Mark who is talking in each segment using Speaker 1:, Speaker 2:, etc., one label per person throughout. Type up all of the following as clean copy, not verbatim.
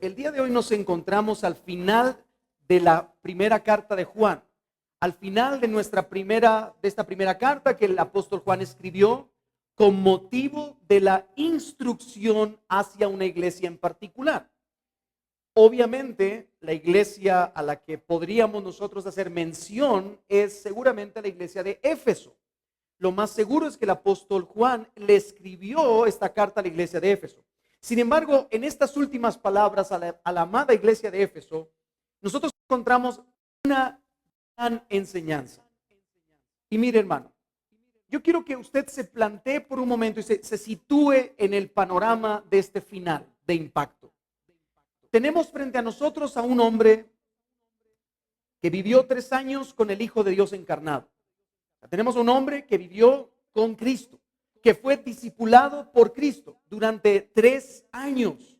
Speaker 1: el día de hoy nos encontramos al final de la primera carta de Juan, al final de esta primera carta que el apóstol Juan escribió con motivo de la instrucción hacia una iglesia en particular. Obviamente, la iglesia a la que podríamos nosotros hacer mención es seguramente la iglesia de Éfeso. Lo más seguro es que el apóstol Juan le escribió esta carta a la iglesia de Éfeso. Sin embargo, en estas últimas palabras a la amada iglesia de Éfeso, nosotros encontramos una gran enseñanza. Y mire, hermano, yo quiero que usted se plantee por un momento y se sitúe en el panorama de este final de impacto. Tenemos frente a nosotros a un hombre que vivió 3 años con el Hijo de Dios encarnado. Tenemos a un hombre que vivió con Cristo, que fue discipulado por Cristo durante 3 años.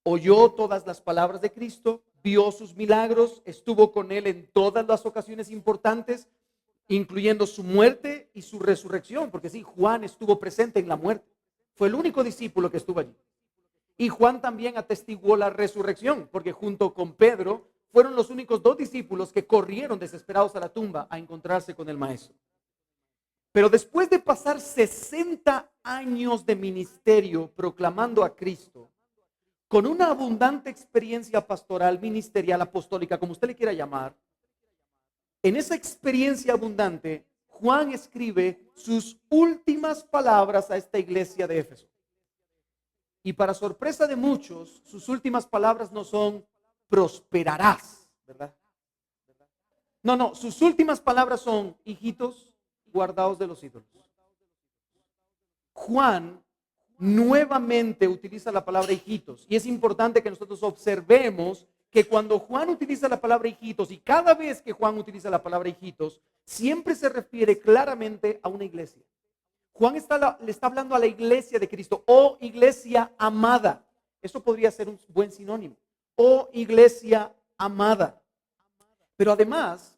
Speaker 1: Oyó todas las palabras de Cristo, vio sus milagros, estuvo con él en todas las ocasiones importantes, incluyendo su muerte y su resurrección, porque sí, Juan estuvo presente en la muerte. Fue el único discípulo que estuvo allí. Y Juan también atestiguó la resurrección, porque junto con Pedro fueron los únicos 2 discípulos que corrieron desesperados a la tumba a encontrarse con el maestro. Pero después de pasar 60 años de ministerio proclamando a Cristo, con una abundante experiencia pastoral, ministerial, apostólica, como usted le quiera llamar, en esa experiencia abundante, Juan escribe sus últimas palabras a esta iglesia de Éfeso. Y para sorpresa de muchos, sus últimas palabras no son prosperarás, ¿verdad? No, sus últimas palabras son: hijitos, guardaos de los ídolos. Juan nuevamente utiliza la palabra hijitos, y es importante que nosotros observemos que cuando Juan utiliza la palabra hijitos, y cada vez que Juan utiliza la palabra hijitos, siempre se refiere claramente a una iglesia. Juan le está hablando a la iglesia de Cristo, oh iglesia amada. Eso podría ser un buen sinónimo, oh iglesia amada. Pero además,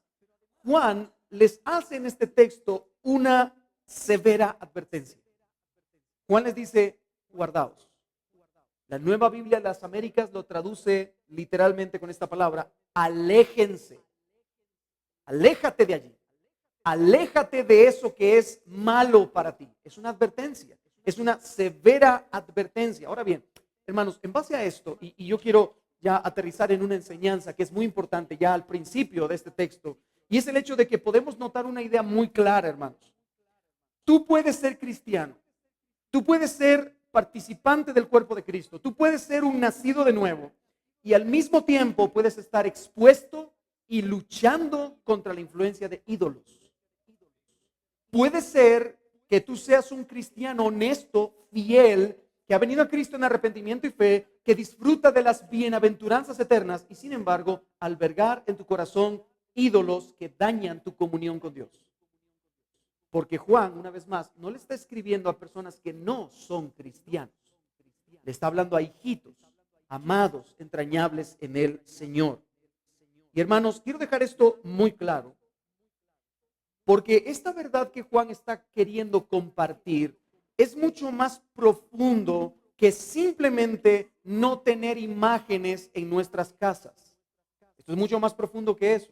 Speaker 1: Juan les hace en este texto una severa advertencia. Juan les dice: guardaos. La Nueva Biblia de las Américas lo traduce literalmente con esta palabra: aléjense. Aléjate de allí. Aléjate de eso que es malo para ti. Es una advertencia, es una severa advertencia. Ahora bien, hermanos, en base a esto, y yo quiero ya aterrizar en una enseñanza que es muy importante ya al principio de este texto, y es el hecho de que podemos notar una idea muy clara, hermanos. Tú puedes ser cristiano, tú puedes ser participante del cuerpo de Cristo, tú puedes ser un nacido de nuevo, y al mismo tiempo puedes estar expuesto y luchando contra la influencia de ídolos. Puede ser que tú seas un cristiano honesto, fiel, que ha venido a Cristo en arrepentimiento y fe, que disfruta de las bienaventuranzas eternas y sin embargo albergar en tu corazón ídolos que dañan tu comunión con Dios. Porque Juan, una vez más, no le está escribiendo a personas que no son cristianos. Le está hablando a hijitos, amados, entrañables en el Señor. Y hermanos, quiero dejar esto muy claro, porque esta verdad que Juan está queriendo compartir es mucho más profundo que simplemente no tener imágenes en nuestras casas. Esto es mucho más profundo que eso.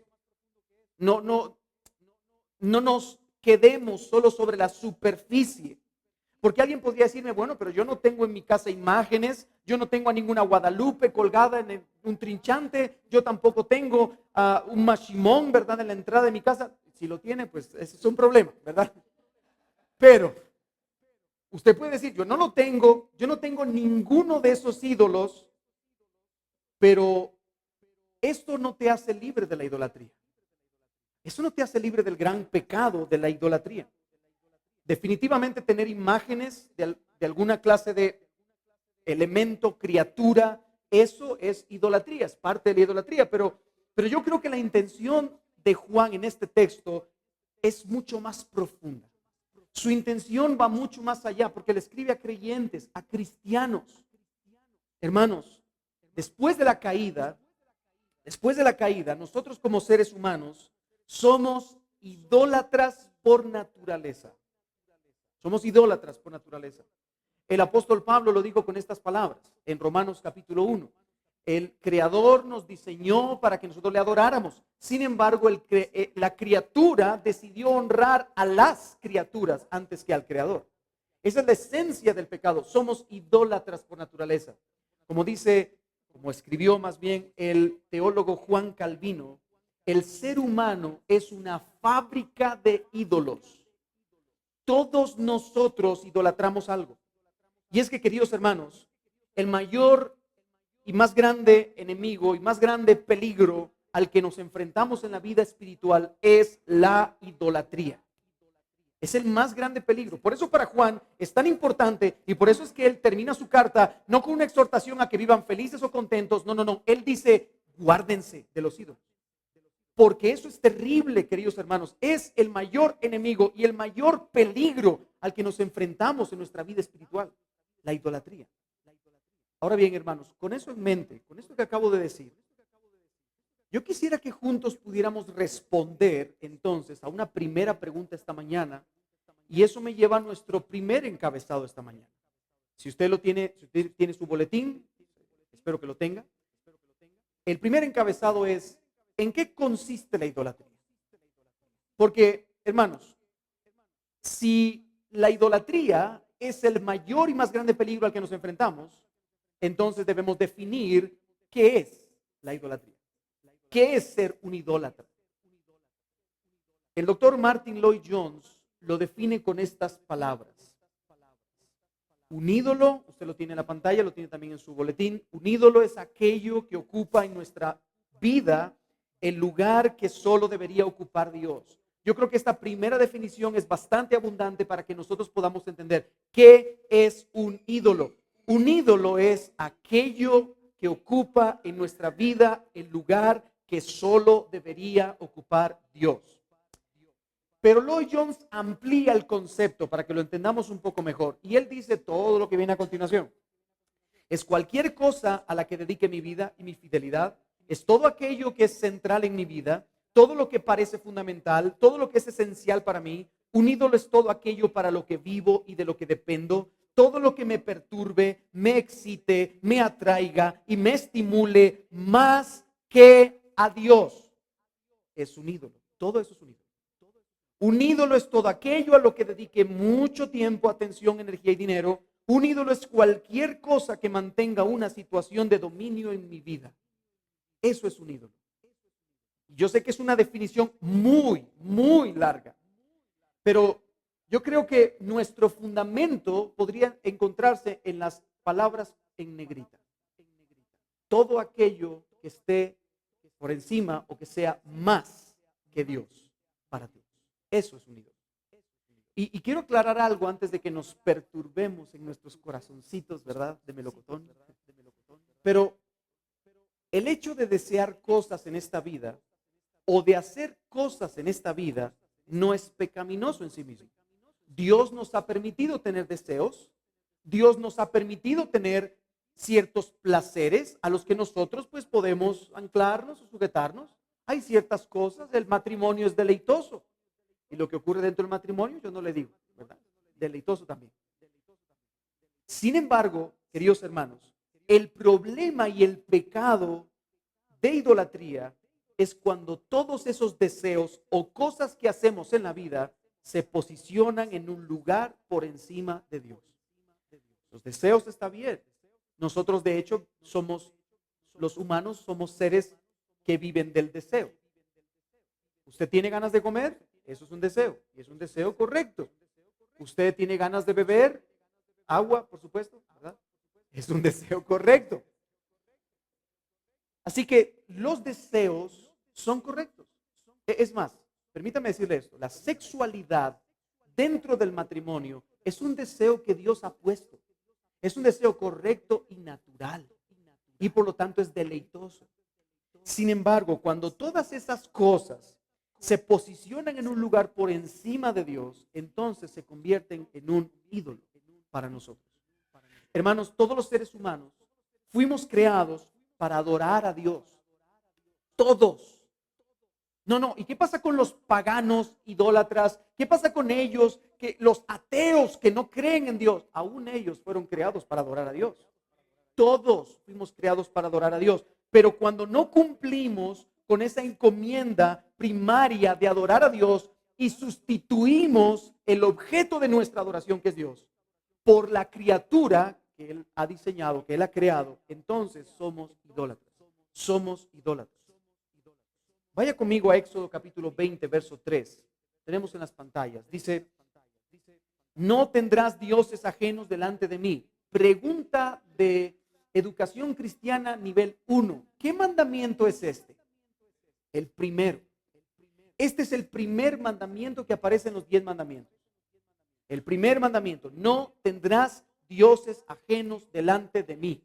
Speaker 1: No nos quedemos solo sobre la superficie. Porque alguien podría decirme: bueno, pero yo no tengo en mi casa imágenes, yo no tengo a ninguna Guadalupe colgada en un trinchante, yo tampoco tengo un mashimón, ¿verdad?, en la entrada de mi casa. Si lo tiene, pues ese es un problema, ¿verdad? Pero usted puede decir: yo no lo tengo, yo no tengo ninguno de esos ídolos, pero esto no te hace libre de la idolatría. Eso no te hace libre del gran pecado de la idolatría. Definitivamente tener imágenes de alguna clase de elemento, criatura, eso es idolatría, es parte de la idolatría. Pero yo creo que la intención de Juan en este texto es mucho más profunda. Su intención va mucho más allá, porque le escribe a creyentes, a cristianos. Hermanos, después de la caída, nosotros como seres humanos somos idólatras por naturaleza. Somos idólatras por naturaleza. El apóstol Pablo lo dijo con estas palabras en Romanos capítulo 1. El Creador nos diseñó para que nosotros le adoráramos. Sin embargo, la criatura decidió honrar a las criaturas antes que al Creador. Esa es la esencia del pecado. Somos idólatras por naturaleza. Como dice, como escribió más bien el teólogo Juan Calvino, el ser humano es una fábrica de ídolos. Todos nosotros idolatramos algo. Y es que, queridos hermanos, el mayor y más grande enemigo y más grande peligro al que nos enfrentamos en la vida espiritual es la idolatría. Es el más grande peligro. Por eso para Juan es tan importante y por eso es que él termina su carta no con una exhortación a que vivan felices o contentos. No. Él dice, guárdense de los ídolos. Porque eso es terrible, queridos hermanos. Es el mayor enemigo y el mayor peligro al que nos enfrentamos en nuestra vida espiritual. La idolatría. Ahora bien, hermanos, con eso en mente, con esto que acabo de decir, yo quisiera que juntos pudiéramos responder entonces a una primera pregunta esta mañana, y eso me lleva a nuestro primer encabezado esta mañana. Si usted lo tiene, si usted tiene su boletín, espero que lo tenga. El primer encabezado es, ¿en qué consiste la idolatría? Porque, hermanos, si la idolatría es el mayor y más grande peligro al que nos enfrentamos, entonces debemos definir qué es la idolatría. ¿Qué es ser un idólatra? El doctor Martin Lloyd Jones lo define con estas palabras. Un ídolo, usted lo tiene en la pantalla, lo tiene también en su boletín. Un ídolo es aquello que ocupa en nuestra vida el lugar que solo debería ocupar Dios. Yo creo que esta primera definición es bastante abundante para que nosotros podamos entender qué es un ídolo. Un ídolo es aquello que ocupa en nuestra vida el lugar que solo debería ocupar Dios. Pero Lloyd Jones amplía el concepto para que lo entendamos un poco mejor. Y él dice todo lo que viene a continuación. Es cualquier cosa a la que dedique mi vida y mi fidelidad. Es todo aquello que es central en mi vida. Todo lo que parece fundamental. Todo lo que es esencial para mí. Un ídolo es todo aquello para lo que vivo y de lo que dependo. Todo lo que me perturbe, me excite, me atraiga y me estimule más que a Dios. Es un ídolo. Todo eso es un ídolo. Un ídolo es todo aquello a lo que dedique mucho tiempo, atención, energía y dinero. Un ídolo es cualquier cosa que mantenga una situación de dominio en mi vida. Eso es un ídolo. Yo sé que es una definición muy, muy larga, pero yo creo que nuestro fundamento podría encontrarse en las palabras en negrita. Todo aquello que esté por encima o que sea más que Dios para ti. Eso es un ídolo. Y quiero aclarar algo antes de que nos perturbemos en nuestros corazoncitos, ¿verdad? De melocotón. Pero el hecho de desear cosas en esta vida o de hacer cosas en esta vida no es pecaminoso en sí mismo. Dios nos ha permitido tener deseos. Dios nos ha permitido tener ciertos placeres a los que nosotros pues podemos anclarnos o sujetarnos. Hay ciertas cosas, el matrimonio es deleitoso. Y lo que ocurre dentro del matrimonio, yo no le digo, ¿verdad? Deleitoso también. Sin embargo, queridos hermanos, el problema y el pecado de idolatría es cuando todos esos deseos o cosas que hacemos en la vida se posicionan en un lugar por encima de Dios. Los deseos está bien. Nosotros, de hecho, los humanos somos seres que viven del deseo. ¿Usted tiene ganas de comer? Eso es un deseo, y es un deseo correcto. Usted tiene ganas de beber agua, por supuesto, ¿verdad? Es un deseo correcto. Así que los deseos son correctos. Es más, permítame decirle esto, la sexualidad dentro del matrimonio es un deseo que Dios ha puesto. Es un deseo correcto y natural, y por lo tanto es deleitoso. Sin embargo, cuando todas esas cosas se posicionan en un lugar por encima de Dios, entonces se convierten en un ídolo para nosotros. Hermanos, todos los seres humanos fuimos creados para adorar a Dios. Todos. No. ¿Y qué pasa con los paganos idólatras? ¿Qué pasa con ellos, los ateos que no creen en Dios? Aún ellos fueron creados para adorar a Dios. Todos fuimos creados para adorar a Dios. Pero cuando no cumplimos con esa encomienda primaria de adorar a Dios y sustituimos el objeto de nuestra adoración, que es Dios, por la criatura que Él ha diseñado, que Él ha creado, entonces somos idólatras. Somos idólatras. Vaya conmigo a Éxodo capítulo 20, verso 3. Tenemos en las pantallas. Dice: no tendrás dioses ajenos delante de mí. Pregunta de educación cristiana nivel 1. ¿Qué mandamiento es este? El primero. Este es el primer mandamiento que aparece en los 10 mandamientos. El primer mandamiento: no tendrás dioses ajenos delante de mí.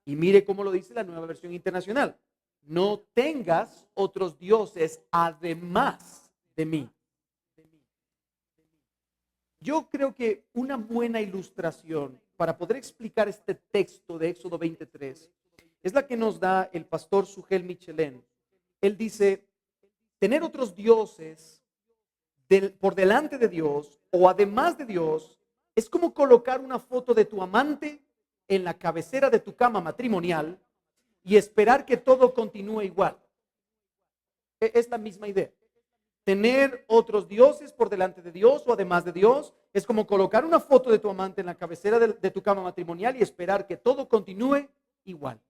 Speaker 1: Y mire cómo lo dice la Nueva Versión Internacional: no tengas otros dioses además de mí. Yo creo que una buena ilustración para poder explicar este texto de Éxodo 23 es la que nos da el pastor Sugel Michelén. Él dice: tener otros dioses por delante de Dios o además de Dios es como colocar una foto de tu amante en la cabecera de tu cama matrimonial y esperar que todo continúe igual. Es la misma idea. Tener otros dioses por delante de Dios o además de Dios es como colocar una foto de tu amante en la cabecera de tu cama matrimonial y esperar que todo continúe igual.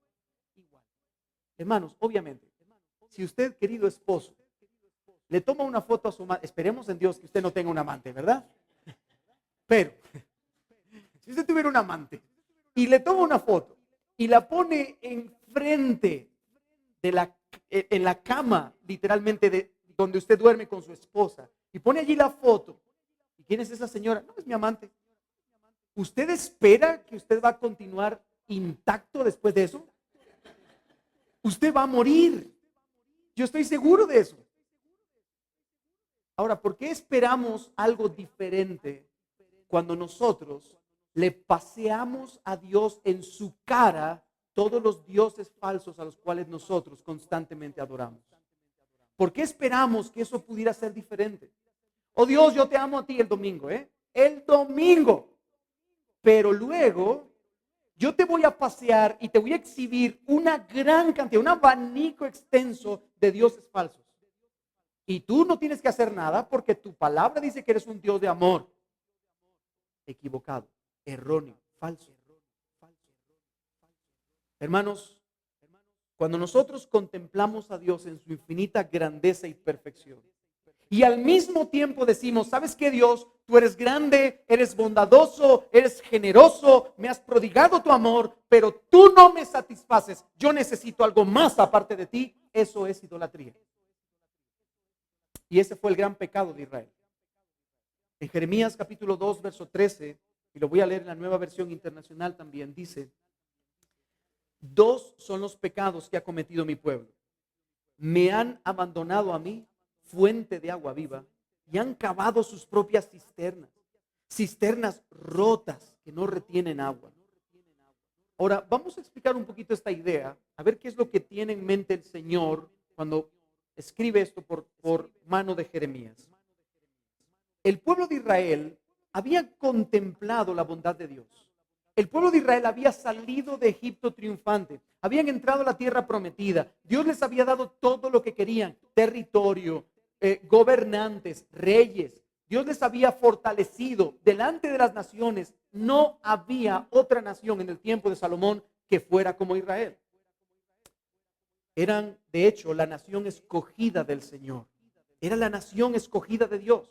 Speaker 1: Hermanos, obviamente, si usted, querido esposo, le toma una foto a su amante, esperemos en Dios que usted no tenga un amante, ¿verdad? Pero, si usted tuviera un amante y le toma una foto y la pone enfrente en la cama, literalmente, donde usted duerme con su esposa, y pone allí la foto, ¿y quién es esa señora? No, es mi amante. ¿Usted espera que usted va a continuar intacto después de eso? Usted va a morir. Yo estoy seguro de eso. Ahora, ¿por qué esperamos algo diferente cuando nosotros le paseamos a Dios en su cara todos los dioses falsos a los cuales nosotros constantemente adoramos? ¿Por qué esperamos que eso pudiera ser diferente? Oh Dios, yo te amo a ti el domingo, el domingo. Pero luego yo te voy a pasear y te voy a exhibir una gran cantidad, un abanico extenso de dioses falsos. Y tú no tienes que hacer nada porque tu palabra dice que eres un Dios de amor. Equivocado, erróneo, falso. Hermanos, cuando nosotros contemplamos a Dios en su infinita grandeza y perfección, y al mismo tiempo decimos: ¿sabes qué, Dios? Tú eres grande, eres bondadoso, eres generoso, me has prodigado tu amor, pero tú no me satisfaces. Yo necesito algo más aparte de ti. Eso es idolatría. Y ese fue el gran pecado de Israel. En Jeremías capítulo 2, verso 13, y lo voy a leer en la Nueva Versión Internacional también, dice: dos son los pecados que ha cometido mi pueblo. Me han abandonado a mí, fuente de agua viva, y han cavado sus propias cisternas, cisternas rotas que no retienen agua. Ahora, vamos a explicar un poquito esta idea, a ver qué es lo que tiene en mente el Señor cuando escribe esto por mano de Jeremías. El pueblo de Israel había contemplado la bondad de Dios. El pueblo de Israel había salido de Egipto triunfante, habían entrado a la tierra prometida. Dios les había dado todo lo que querían: territorio, gobernantes, reyes. Dios les había fortalecido delante de las naciones. No había otra nación en el tiempo de Salomón que fuera como Israel. Eran, de hecho, la nación escogida del Señor. Era la nación escogida de Dios.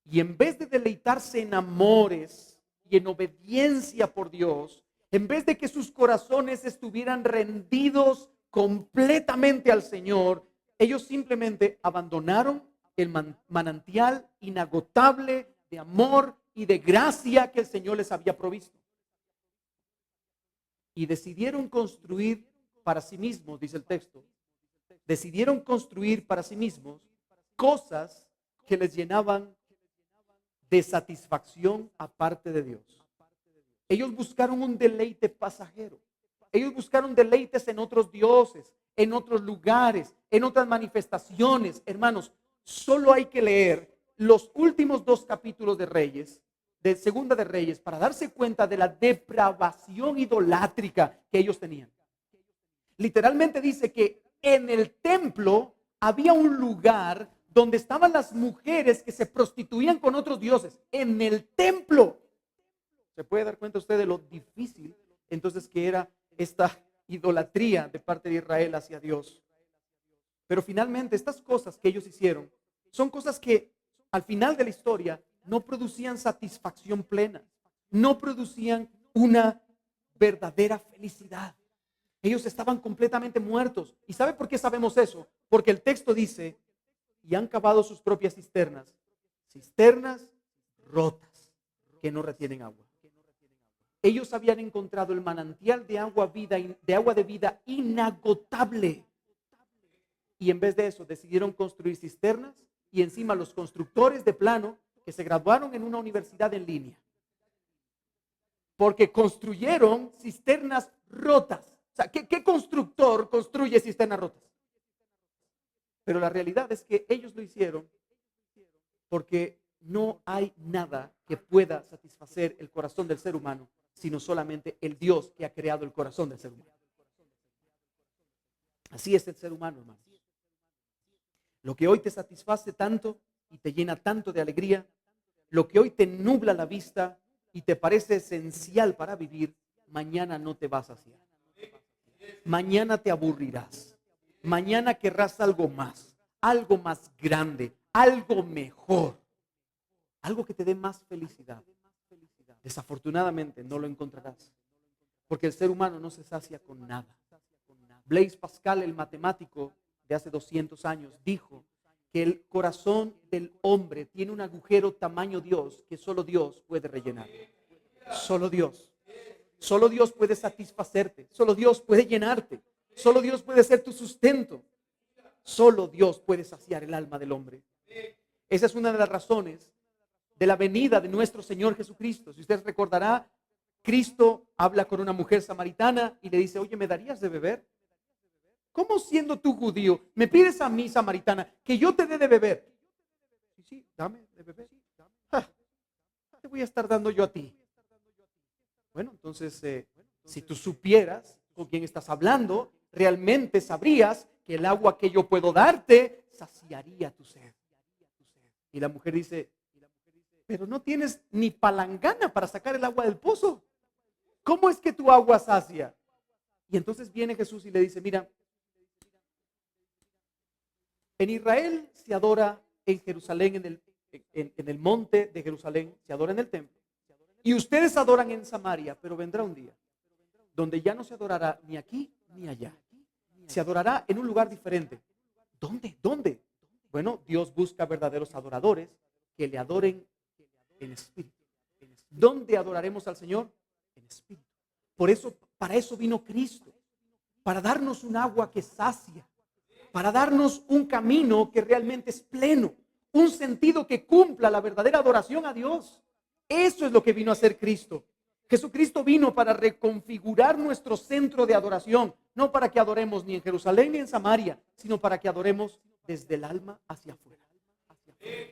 Speaker 1: Y en vez de deleitarse en amores y en obediencia por Dios, en vez de que sus corazones estuvieran rendidos completamente al Señor, ellos simplemente abandonaron el manantial inagotable de amor y de gracia que el Señor les había provisto. Y decidieron construir para sí mismos, dice el texto, decidieron construir para sí mismos cosas que les llenaban de satisfacción aparte de Dios. Ellos buscaron un deleite pasajero. Ellos buscaron deleites en otros dioses, en otros lugares, en otras manifestaciones. Hermanos, solo hay que leer los últimos 2 capítulos de Reyes, de Segunda de Reyes para darse cuenta de la depravación idolátrica que ellos tenían. Literalmente dice que en el templo había un lugar donde estaban las mujeres que se prostituían con otros dioses. En el templo. ¿Se puede dar cuenta usted de lo difícil entonces que era esta idolatría de parte de Israel hacia Dios? Pero finalmente estas cosas que ellos hicieron son cosas que al final de la historia no producían satisfacción plena, no producían una verdadera felicidad. Ellos estaban completamente muertos. ¿Y sabe por qué sabemos eso? Porque el texto dice, y han cavado sus propias cisternas, cisternas rotas que no retienen agua. Ellos habían encontrado el manantial de agua de vida inagotable. Y en vez de eso decidieron construir cisternas y encima los constructores de plano que se graduaron en una universidad en línea. Porque construyeron cisternas rotas. O sea, ¿qué constructor construye cisternas rotas? Pero la realidad es que ellos lo hicieron porque no hay nada que pueda satisfacer el corazón del ser humano, sino solamente el Dios que ha creado el corazón del ser humano. Así es el ser humano, hermanos. Lo que hoy te satisface tanto y te llena tanto de alegría, lo que hoy te nubla la vista y te parece esencial para vivir, mañana no te va a saciar. Mañana te aburrirás. Mañana querrás algo más grande, algo mejor, algo que te dé más felicidad. Desafortunadamente no lo encontrarás, porque el ser humano no se sacia con nada. Blaise Pascal, el matemático de hace 200 años, dijo que el corazón del hombre tiene un agujero tamaño Dios que solo Dios puede rellenar. Solo Dios. Solo Dios puede satisfacerte. Solo Dios puede llenarte. Solo Dios puede ser tu sustento. Solo Dios puede saciar el alma del hombre. Esa es una de las razones de la venida de nuestro Señor Jesucristo. Si usted recordará, Cristo habla con una mujer samaritana y le dice, oye, ¿me darías de beber? ¿Cómo siendo tú judío me pides a mí, samaritana, que yo te dé de beber? Sí, dame de beber. Te voy a estar dando yo a ti. Bueno, entonces, si tú supieras con quién estás hablando, realmente sabrías que el agua que yo puedo darte saciaría tu sed. Y la mujer dice, pero no tienes ni palangana para sacar el agua del pozo. ¿Cómo es que tu agua sacia? Y entonces viene Jesús y le dice, mira, en Israel se adora en Jerusalén, en el monte de Jerusalén, se adora en el templo. Y ustedes adoran en Samaria, pero vendrá un día donde ya no se adorará ni aquí ni allá. Se adorará en un lugar diferente. ¿Dónde? ¿Dónde? Bueno, Dios busca verdaderos adoradores que le adoren en espíritu. ¿Dónde adoraremos al Señor? En espíritu. Por eso, para eso vino Cristo, para darnos un agua que sacia, para darnos un camino que realmente es pleno, un sentido que cumpla la verdadera adoración a Dios. Eso es lo que vino a hacer Cristo. Jesucristo vino para reconfigurar nuestro centro de adoración, no para que adoremos ni en Jerusalén ni en Samaria, sino para que adoremos desde el alma hacia afuera.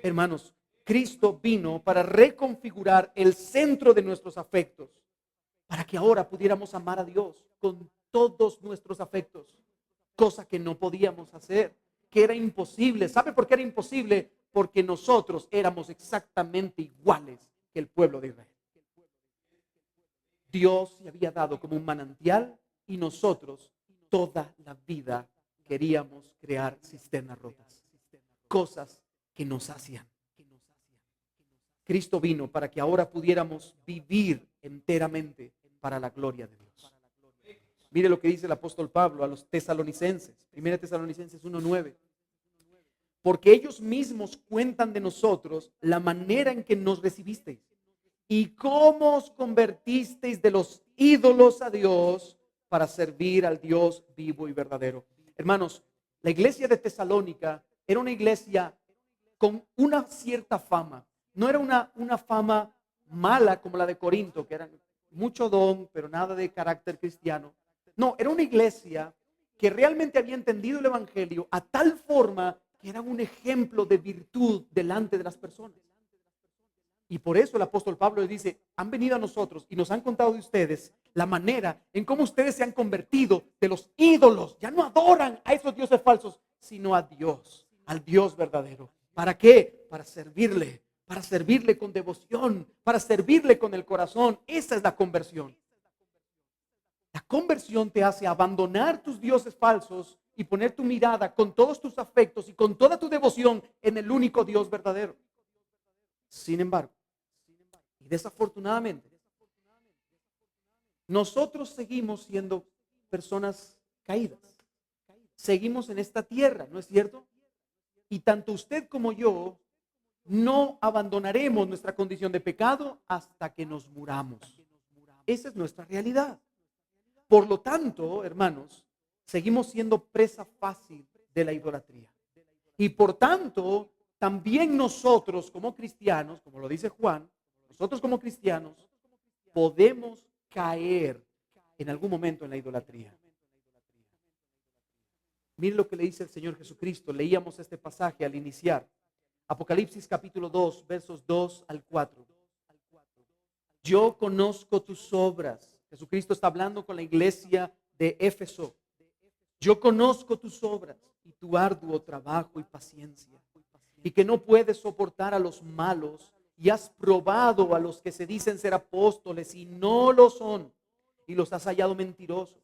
Speaker 1: Hermanos, Cristo vino para reconfigurar el centro de nuestros afectos, para que ahora pudiéramos amar a Dios con todos nuestros afectos, cosa que no podíamos hacer, que era imposible. ¿Sabe por qué era imposible? Porque nosotros éramos exactamente iguales que el pueblo de Israel. Dios se había dado como un manantial y nosotros toda la vida queríamos crear cisternas rotas, cosas que nos hacían. Cristo vino para que ahora pudiéramos vivir enteramente para la gloria de Dios. Mire lo que dice el apóstol Pablo a los tesalonicenses, 1 Tesalonicenses 1:9. Porque ellos mismos cuentan de nosotros la manera en que nos recibisteis y cómo os convertisteis de los ídolos a Dios para servir al Dios vivo y verdadero. Hermanos, la iglesia de Tesalónica era una iglesia con una cierta fama. No era una fama mala como la de Corinto, que era mucho don, pero nada de carácter cristiano. No, era una iglesia que realmente había entendido el evangelio a tal forma que era un ejemplo de virtud delante de las personas. Y por eso el apóstol Pablo dice, han venido a nosotros y nos han contado de ustedes la manera en cómo ustedes se han convertido de los ídolos. Ya no adoran a esos dioses falsos, sino a Dios, al Dios verdadero. ¿Para qué? Para servirle con devoción, para servirle con el corazón. Esa es la conversión. La conversión te hace abandonar tus dioses falsos y poner tu mirada con todos tus afectos y con toda tu devoción en el único Dios verdadero. Sin embargo, y desafortunadamente, nosotros seguimos siendo personas caídas. Seguimos en esta tierra, ¿no es cierto? Y tanto usted como yo no abandonaremos nuestra condición de pecado hasta que nos muramos. Esa es nuestra realidad. Por lo tanto, hermanos, seguimos siendo presa fácil de la idolatría. Y por tanto, también nosotros como cristianos, como lo dice Juan, nosotros como cristianos podemos caer en algún momento en la idolatría. Mire lo que le dice el Señor Jesucristo. Leíamos este pasaje al iniciar. Apocalipsis capítulo 2, versos 2 al 4. Yo conozco tus obras. Jesucristo está hablando con la iglesia de Éfeso. Yo conozco tus obras y tu arduo trabajo y paciencia, y que no puedes soportar a los malos, y has probado a los que se dicen ser apóstoles y no lo son, y los has hallado mentirosos,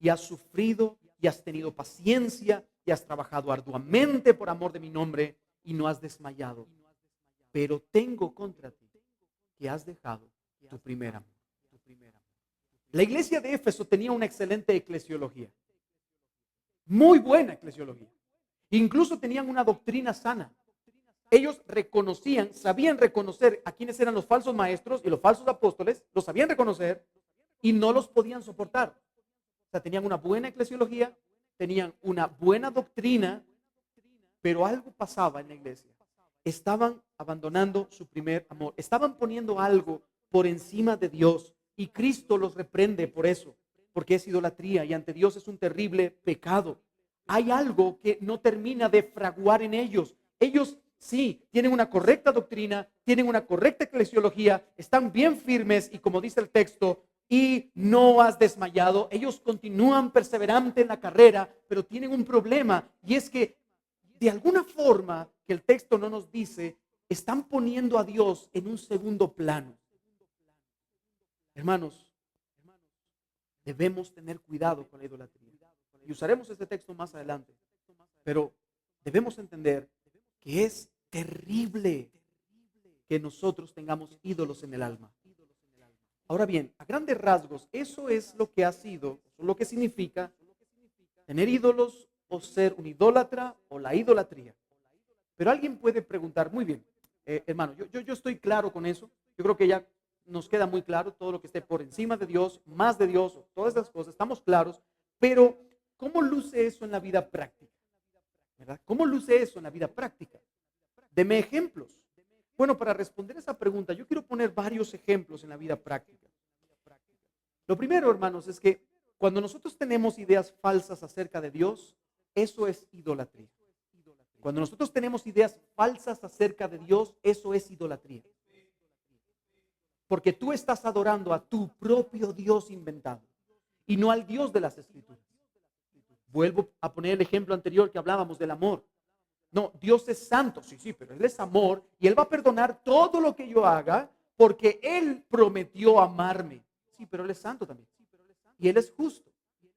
Speaker 1: y has sufrido y has tenido paciencia y has trabajado arduamente por amor de mi nombre y no has desmayado. Pero tengo contra ti que has dejado tu primer amor. La iglesia de Éfeso tenía una excelente eclesiología, muy buena eclesiología. Incluso tenían una doctrina sana. Ellos reconocían, sabían reconocer a quienes eran los falsos maestros y los falsos apóstoles, los sabían reconocer y no los podían soportar. O sea, tenían una buena eclesiología, tenían una buena doctrina, pero algo pasaba en la iglesia. Estaban abandonando su primer amor, estaban poniendo algo por encima de Dios y Cristo los reprende por eso, porque es idolatría y ante Dios es un terrible pecado. Hay algo que no termina de fraguar en ellos. Ellos sí tienen una correcta doctrina, tienen una correcta eclesiología, están bien firmes y como dice el texto, y no has desmayado. Ellos continúan perseverante en la carrera, pero tienen un problema y es que de alguna forma que el texto no nos dice, están poniendo a Dios en un segundo plano. Hermanos, debemos tener cuidado con la idolatría. Y usaremos este texto más adelante. Pero debemos entender que es terrible que nosotros tengamos ídolos en el alma. Ahora bien, a grandes rasgos, eso es lo que ha sido, lo que significa tener ídolos o ser un idólatra o la idolatría. Pero alguien puede preguntar, muy bien, hermano, yo estoy claro con eso. Yo creo que ya nos queda muy claro todo lo que esté por encima de Dios, más de Dios, todas esas cosas, estamos claros. Pero, ¿cómo luce eso en la vida práctica? ¿Verdad? ¿Cómo luce eso en la vida práctica? Deme ejemplos. Bueno, para responder esa pregunta, yo quiero poner varios ejemplos en la vida práctica. Lo primero, hermanos, es que cuando nosotros tenemos ideas falsas acerca de Dios, eso es idolatría. Cuando nosotros tenemos ideas falsas acerca de Dios, eso es idolatría. Porque tú estás adorando a tu propio Dios inventado y no al Dios de las Escrituras. Vuelvo a poner el ejemplo anterior que hablábamos del amor. No, Dios es santo, sí, pero Él es amor y Él va a perdonar todo lo que yo haga porque Él prometió amarme. Sí, pero Él es santo también. Y Él es justo.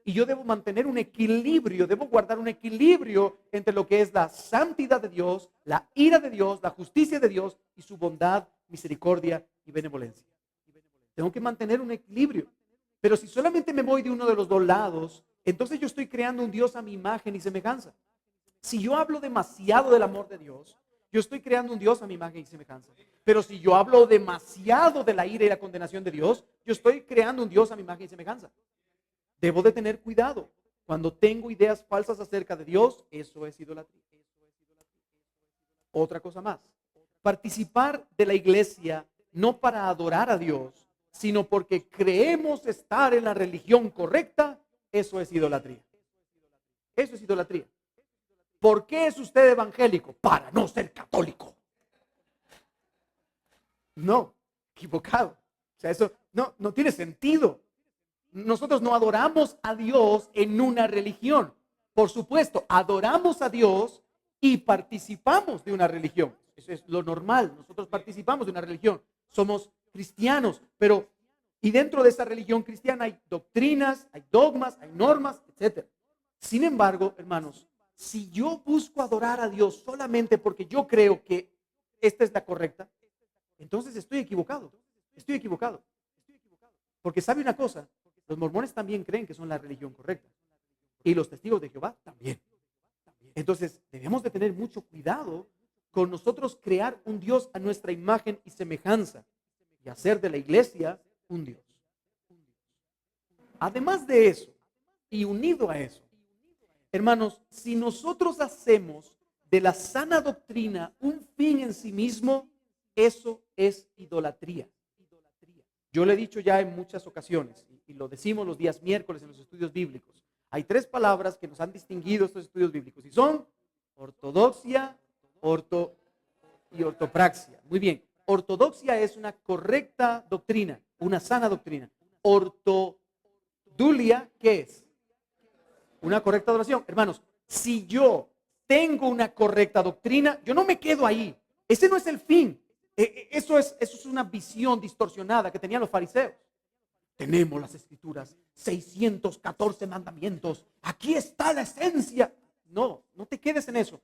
Speaker 1: Y yo debo mantener un equilibrio, debo guardar un equilibrio entre lo que es la santidad de Dios, la ira de Dios, la justicia de Dios y su bondad, misericordia y benevolencia. Tengo que mantener un equilibrio. Pero si solamente me voy de uno de los dos lados, entonces yo estoy creando un Dios a mi imagen y semejanza. Si yo hablo demasiado del amor de Dios, yo estoy creando un Dios a mi imagen y semejanza. Pero si yo hablo demasiado de la ira y la condenación de Dios, yo estoy creando un Dios a mi imagen y semejanza. Debo de tener cuidado. Cuando tengo ideas falsas acerca de Dios, eso es idolatría. Otra cosa más. Participar de la iglesia no para adorar a Dios, sino porque creemos estar en la religión correcta, eso es idolatría. Eso es idolatría. ¿Por qué es usted evangélico? Para no ser católico. No, equivocado. O sea, eso no tiene sentido. Nosotros no adoramos a Dios en una religión. Por supuesto, adoramos a Dios y participamos de una religión. Eso es lo normal. Nosotros participamos de una religión. Somos cristianos, pero y dentro de esa religión cristiana hay doctrinas, hay dogmas, hay normas, etc. Sin embargo, hermanos, si yo busco adorar a Dios solamente porque yo creo que esta es la correcta, entonces estoy equivocado. Estoy equivocado. Porque sabe una cosa, los mormones también creen que son la religión correcta. Y los testigos de Jehová también. Entonces, debemos de tener mucho cuidado con nosotros crear un Dios a nuestra imagen y semejanza y hacer de la iglesia un Dios. Además de eso, y unido a eso, hermanos, si nosotros hacemos de la sana doctrina un fin en sí mismo, eso es idolatría. Yo lo he dicho ya en muchas ocasiones y lo decimos los días miércoles en los estudios bíblicos. Hay tres palabras que nos han distinguido estos estudios bíblicos y son ortodoxia, y ortopraxia. Muy bien, ortodoxia es una correcta doctrina, una sana doctrina. Ortodulia, ¿qué es? Una correcta adoración. Hermanos, si yo tengo una correcta doctrina, yo no me quedo ahí. Ese no es el fin. Eso es una visión distorsionada que tenían los fariseos. Tenemos las escrituras, 614 mandamientos. Aquí está la esencia. No te quedes en eso.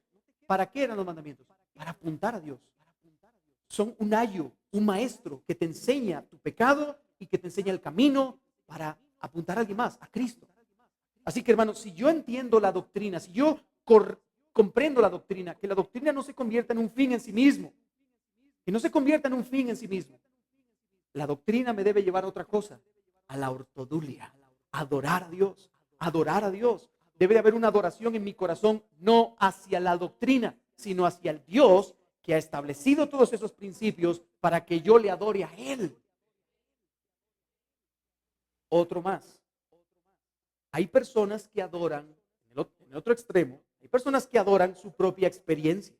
Speaker 1: ¿Para qué eran los mandamientos? Para apuntar a Dios. Son un ayo, un maestro que te enseña tu pecado y que te enseña el camino para apuntar a alguien más, a Cristo. Así que, hermanos, si yo entiendo la doctrina, si yo comprendo la doctrina, que la doctrina no se convierta en un fin en sí mismo, que no se convierta en un fin en sí mismo, la doctrina me debe llevar a otra cosa, a la ortodulia, adorar a Dios, adorar a Dios. Debe de haber una adoración en mi corazón, no hacia la doctrina, sino hacia el Dios que ha establecido todos esos principios para que yo le adore a Él. Otro más. Hay personas que adoran, en el otro extremo, hay personas que adoran su propia experiencia,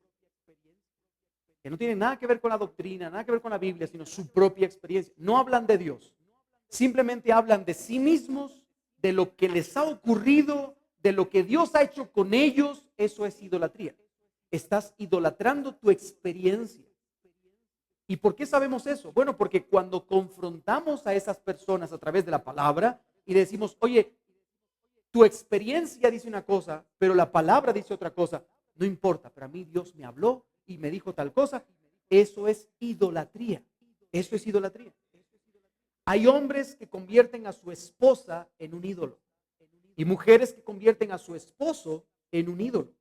Speaker 1: que no tienen nada que ver con la doctrina, nada que ver con la Biblia, sino su propia experiencia. No hablan de Dios, simplemente hablan de sí mismos, de lo que les ha ocurrido, de lo que Dios ha hecho con ellos. Eso es idolatría. Estás idolatrando tu experiencia. ¿Y por qué sabemos eso? Bueno, porque cuando confrontamos a esas personas a través de la palabra y le decimos, oye, tu experiencia dice una cosa, pero la palabra dice otra cosa, no importa, pero a mí Dios me habló y me dijo tal cosa, eso es idolatría. Eso es idolatría. Hay hombres que convierten a su esposa en un ídolo y mujeres que convierten a su esposo en un ídolo.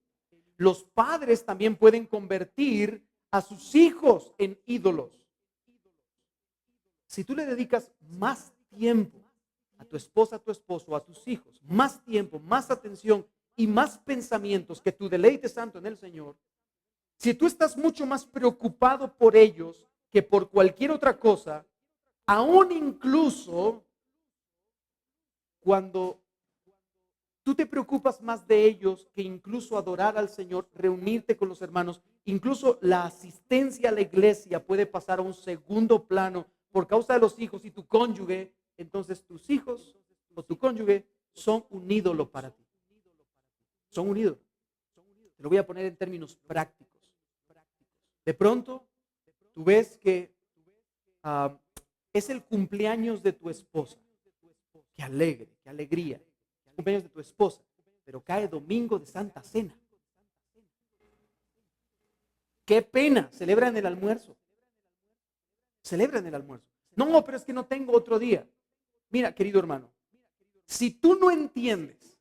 Speaker 1: Los padres también pueden convertir a sus hijos en ídolos. Si tú le dedicas más tiempo a tu esposa, a tu esposo, a tus hijos, más tiempo, más atención y más pensamientos que tu deleite santo en el Señor, si tú estás mucho más preocupado por ellos que por cualquier otra cosa, aún incluso cuando tú te preocupas más de ellos que incluso adorar al Señor, reunirte con los hermanos, incluso la asistencia a la iglesia puede pasar a un segundo plano por causa de los hijos y tu cónyuge, entonces tus hijos o tu cónyuge son un ídolo para ti. Son un ídolo. Te lo voy a poner en términos prácticos. De pronto, tú ves que es el cumpleaños de tu esposa. Qué alegre, qué alegría. El cumpleaños de tu esposa, pero cae domingo de Santa Cena. Qué pena, celebran el almuerzo. Celebran el almuerzo. No, pero es que no tengo otro día. Mira, querido hermano, si tú no entiendes,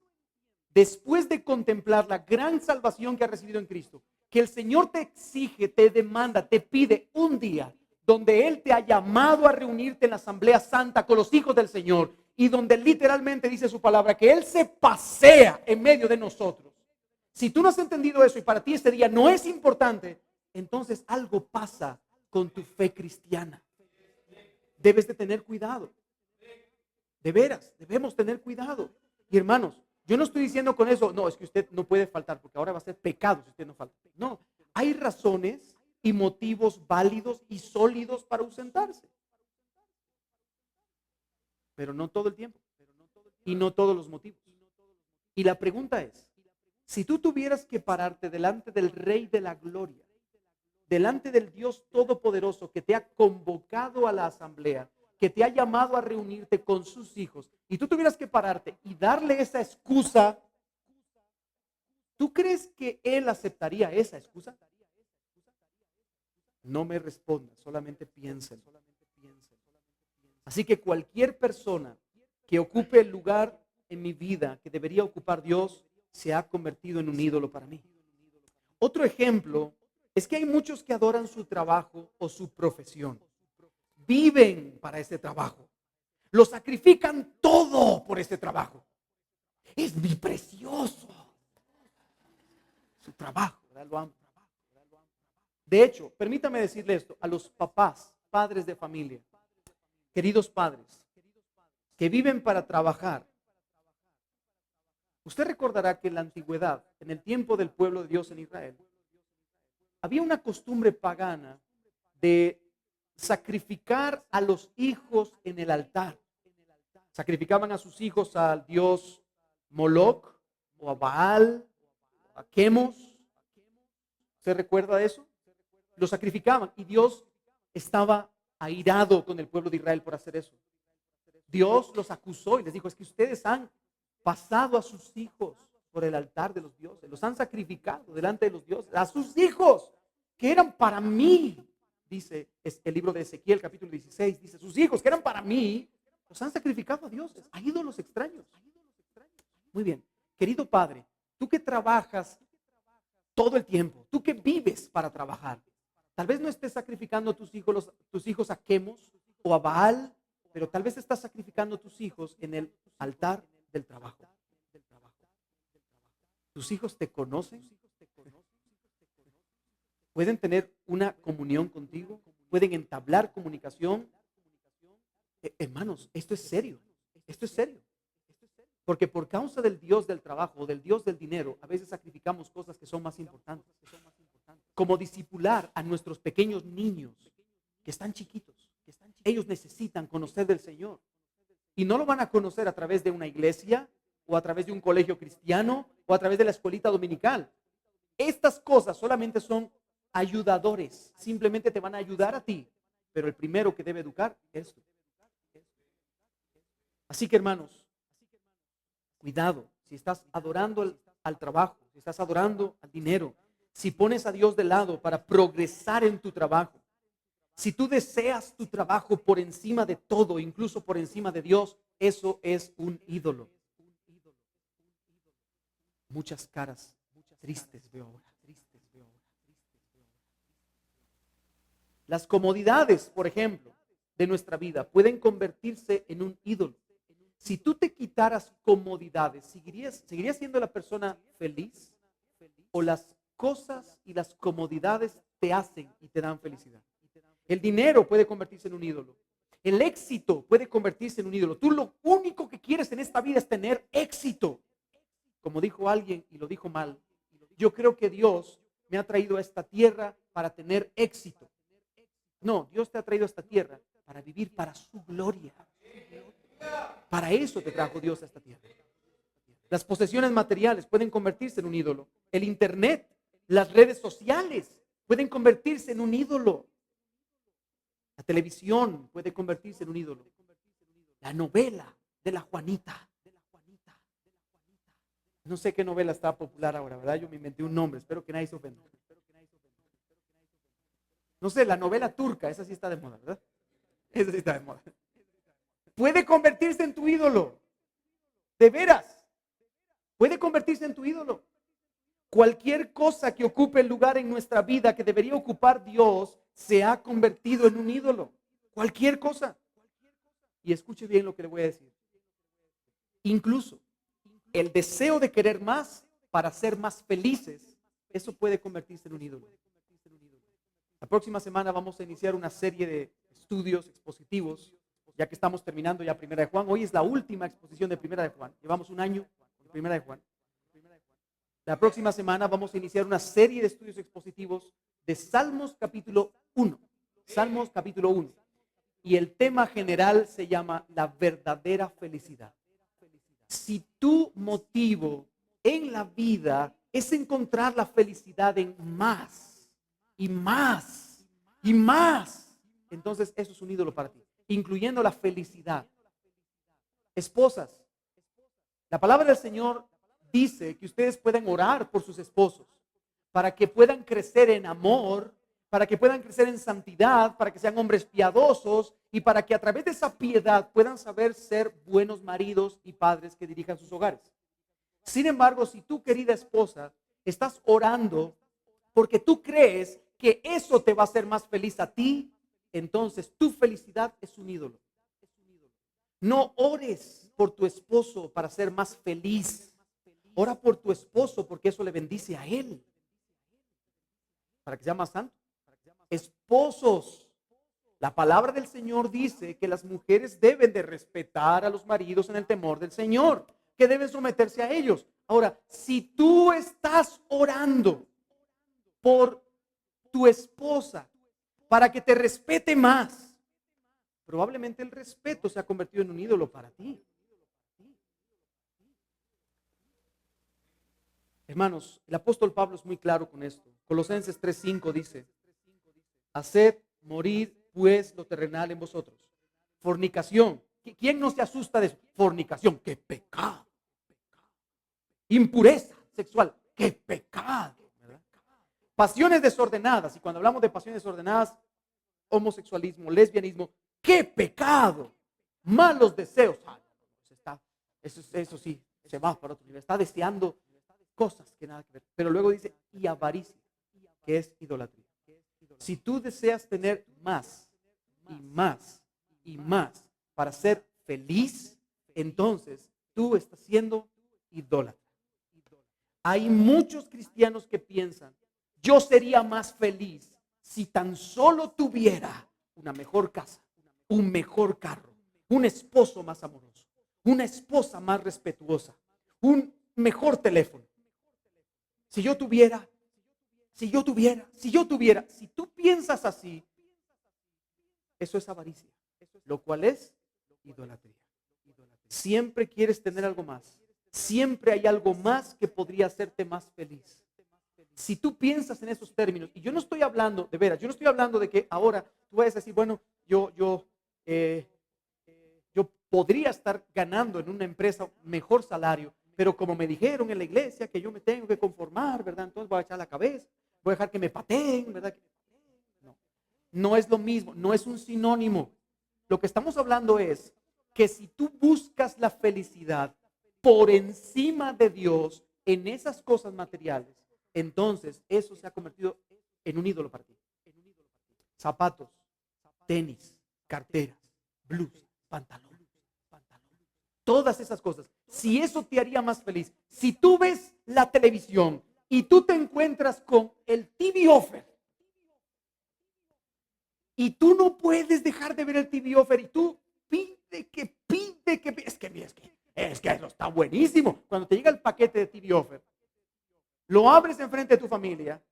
Speaker 1: después de contemplar la gran salvación que has recibido en Cristo, que el Señor te exige, te demanda, te pide un día donde Él te ha llamado a reunirte en la asamblea santa con los hijos del Señor y donde literalmente dice su palabra que Él se pasea en medio de nosotros. Si tú no has entendido eso y para ti este día no es importante, entonces algo pasa con tu fe cristiana. Debes de tener cuidado. De veras, debemos tener cuidado. Y hermanos, yo no estoy diciendo con eso, no, es que usted no puede faltar porque ahora va a ser pecado si usted no falta. No, hay razones y motivos válidos y sólidos para ausentarse. Pero no todo el tiempo y no todos los motivos. Y la pregunta es, si tú tuvieras que pararte delante del Rey de la Gloria, delante del Dios Todopoderoso que te ha convocado a la asamblea, que te ha llamado a reunirte con sus hijos, y tú tuvieras que pararte y darle esa excusa, ¿tú crees que Él aceptaría esa excusa? No me respondas, solamente piensen. Así que cualquier persona que ocupe el lugar en mi vida que debería ocupar Dios, se ha convertido en un ídolo para mí. Otro ejemplo es que hay muchos que adoran su trabajo o su profesión. Viven para ese trabajo. Lo sacrifican todo por ese trabajo. Es mi precioso. Su trabajo, ¿verdad? Lo amo. De hecho, permítame decirle esto a los papás, padres de familia, queridos padres, que viven para trabajar. Usted recordará que en la antigüedad, en el tiempo del pueblo de Dios en Israel, había una costumbre pagana de sacrificar a los hijos en el altar. Sacrificaban a sus hijos al dios Moloch o a Baal, a Quemos. ¿Usted recuerda eso? Lo sacrificaban y Dios estaba airado con el pueblo de Israel por hacer eso. Dios los acusó y les dijo, es que ustedes han pasado a sus hijos por el altar de los dioses, los han sacrificado delante de los dioses, a sus hijos que eran para mí, dice es el libro de Ezequiel capítulo 16, dice, sus hijos que eran para mí, los han sacrificado a dioses, a ídolos extraños. Muy bien, querido padre, tú que trabajas todo el tiempo, tú que vives para trabajar, tal vez no estés sacrificando a tus hijos a Quemos o a Baal, pero tal vez estás sacrificando a tus hijos en el altar del trabajo. ¿Tus hijos te conocen? ¿Pueden tener una comunión contigo? ¿Pueden entablar comunicación? Hermanos, esto es serio. Esto es serio. Porque por causa del Dios del trabajo o del Dios del dinero, a veces sacrificamos cosas que son más importantes. Como discipular a nuestros pequeños niños que están chiquitos. Ellos necesitan conocer del Señor. Y no lo van a conocer a través de una iglesia o a través de un colegio cristiano o a través de la escuelita dominical. Estas cosas solamente son ayudadores. Simplemente te van a ayudar a ti. Pero el primero que debe educar es tú. Así que, hermanos, cuidado. Si estás adorando al trabajo, si estás adorando al dinero, si pones a Dios de lado para progresar en tu trabajo, si tú deseas tu trabajo por encima de todo, incluso por encima de Dios, eso es un ídolo. Muchas caras tristes veo ahora. Las comodidades, por ejemplo, de nuestra vida pueden convertirse en un ídolo. Si tú te quitaras comodidades, ¿seguirías siendo la persona feliz? ¿O las cosas y las comodidades te hacen y te dan felicidad? El dinero puede convertirse en un ídolo. El éxito puede convertirse en un ídolo. Tú lo único que quieres en esta vida es tener éxito. Como dijo alguien y lo dijo mal, yo creo que Dios me ha traído a esta tierra para tener éxito. No, Dios te ha traído a esta tierra para vivir para su gloria. Para eso te trajo Dios a esta tierra. Las posesiones materiales pueden convertirse en un ídolo. El internet, las redes sociales pueden convertirse en un ídolo. La televisión puede convertirse en un ídolo. La novela de la Juanita. No sé qué novela está popular ahora, ¿verdad? Yo me inventé un nombre, espero que nadie se ofenda. No sé, la novela turca, esa sí está de moda, ¿verdad? Esa sí está de moda. Puede convertirse en tu ídolo. De veras. Puede convertirse en tu ídolo. Cualquier cosa que ocupe el lugar en nuestra vida que debería ocupar Dios se ha convertido en un ídolo. Cualquier cosa. Y escuche bien lo que le voy a decir. Incluso el deseo de querer más para ser más felices, eso puede convertirse en un ídolo. La próxima semana vamos a iniciar una serie de estudios expositivos, ya que estamos terminando ya Primera de Juan. Hoy es la última exposición de Primera de Juan. Llevamos un año con Primera de Juan. La próxima semana vamos a iniciar una serie de estudios expositivos de Salmos capítulo 1. Salmos capítulo 1. Y el tema general se llama la verdadera felicidad. Si tu motivo en la vida es encontrar la felicidad en más y más y más, entonces eso es un ídolo para ti, incluyendo la felicidad. Esposas, la palabra del Señor dice que ustedes pueden orar por sus esposos para que puedan crecer en amor, para que puedan crecer en santidad, para que sean hombres piadosos y para que a través de esa piedad puedan saber ser buenos maridos y padres que dirijan sus hogares. Sin embargo, si tú, querida esposa, estás orando porque tú crees que eso te va a hacer más feliz a ti, entonces tu felicidad es un ídolo. No ores por tu esposo para ser más feliz. Ora por tu esposo porque eso le bendice a él, para que sea más santo. Esposos, la palabra del Señor dice que las mujeres deben de respetar a los maridos en el temor del Señor, que deben someterse a ellos. Ahora, si tú estás orando por tu esposa para que te respete más, probablemente el respeto se ha convertido en un ídolo para ti. Hermanos, el apóstol Pablo es muy claro con esto. Colosenses 3:5 dice: haced morir pues lo terrenal en vosotros. Fornicación. ¿Quién no se asusta de eso? Fornicación. ¡Qué pecado! Impureza sexual. ¡Qué pecado! ¿Verdad? Pasiones desordenadas. Y cuando hablamos de pasiones desordenadas, homosexualismo, lesbianismo. ¡Qué pecado! Malos deseos. Eso sí, se va para otro nivel. Está deseando cosas que nada que ver. Pero luego dice, y avaricia, que es idolatría. Si tú deseas tener más y más y más para ser feliz, entonces tú estás siendo idólatra. Hay muchos cristianos que piensan, yo sería más feliz si tan solo tuviera una mejor casa, un mejor carro, un esposo más amoroso, una esposa más respetuosa, un mejor teléfono. Si tú piensas así, eso es avaricia, lo cual es idolatría. Siempre quieres tener algo más. Siempre hay algo más que podría hacerte más feliz. Si tú piensas en esos términos, y yo no estoy hablando, de veras, yo no estoy hablando de que ahora tú vayas a decir, bueno, yo podría estar ganando en una empresa mejor salario, pero como me dijeron en la iglesia que yo me tengo que conformar, ¿verdad? Entonces voy a echar la cabeza, voy a dejar que me pateen, ¿verdad? No, no es lo mismo, no es un sinónimo. Lo que estamos hablando es que si tú buscas la felicidad por encima de Dios en esas cosas materiales, entonces eso se ha convertido en un ídolo para ti. Zapatos, tenis, carteras, blusa, pantalón. Todas esas cosas. Si eso te haría más feliz, si tú ves la televisión y tú te encuentras con el TV offer y tú no puedes dejar de ver el TV offer y tú pide que es que eso está buenísimo. Cuando te llega el paquete de TV offer, lo abres enfrente de tu familia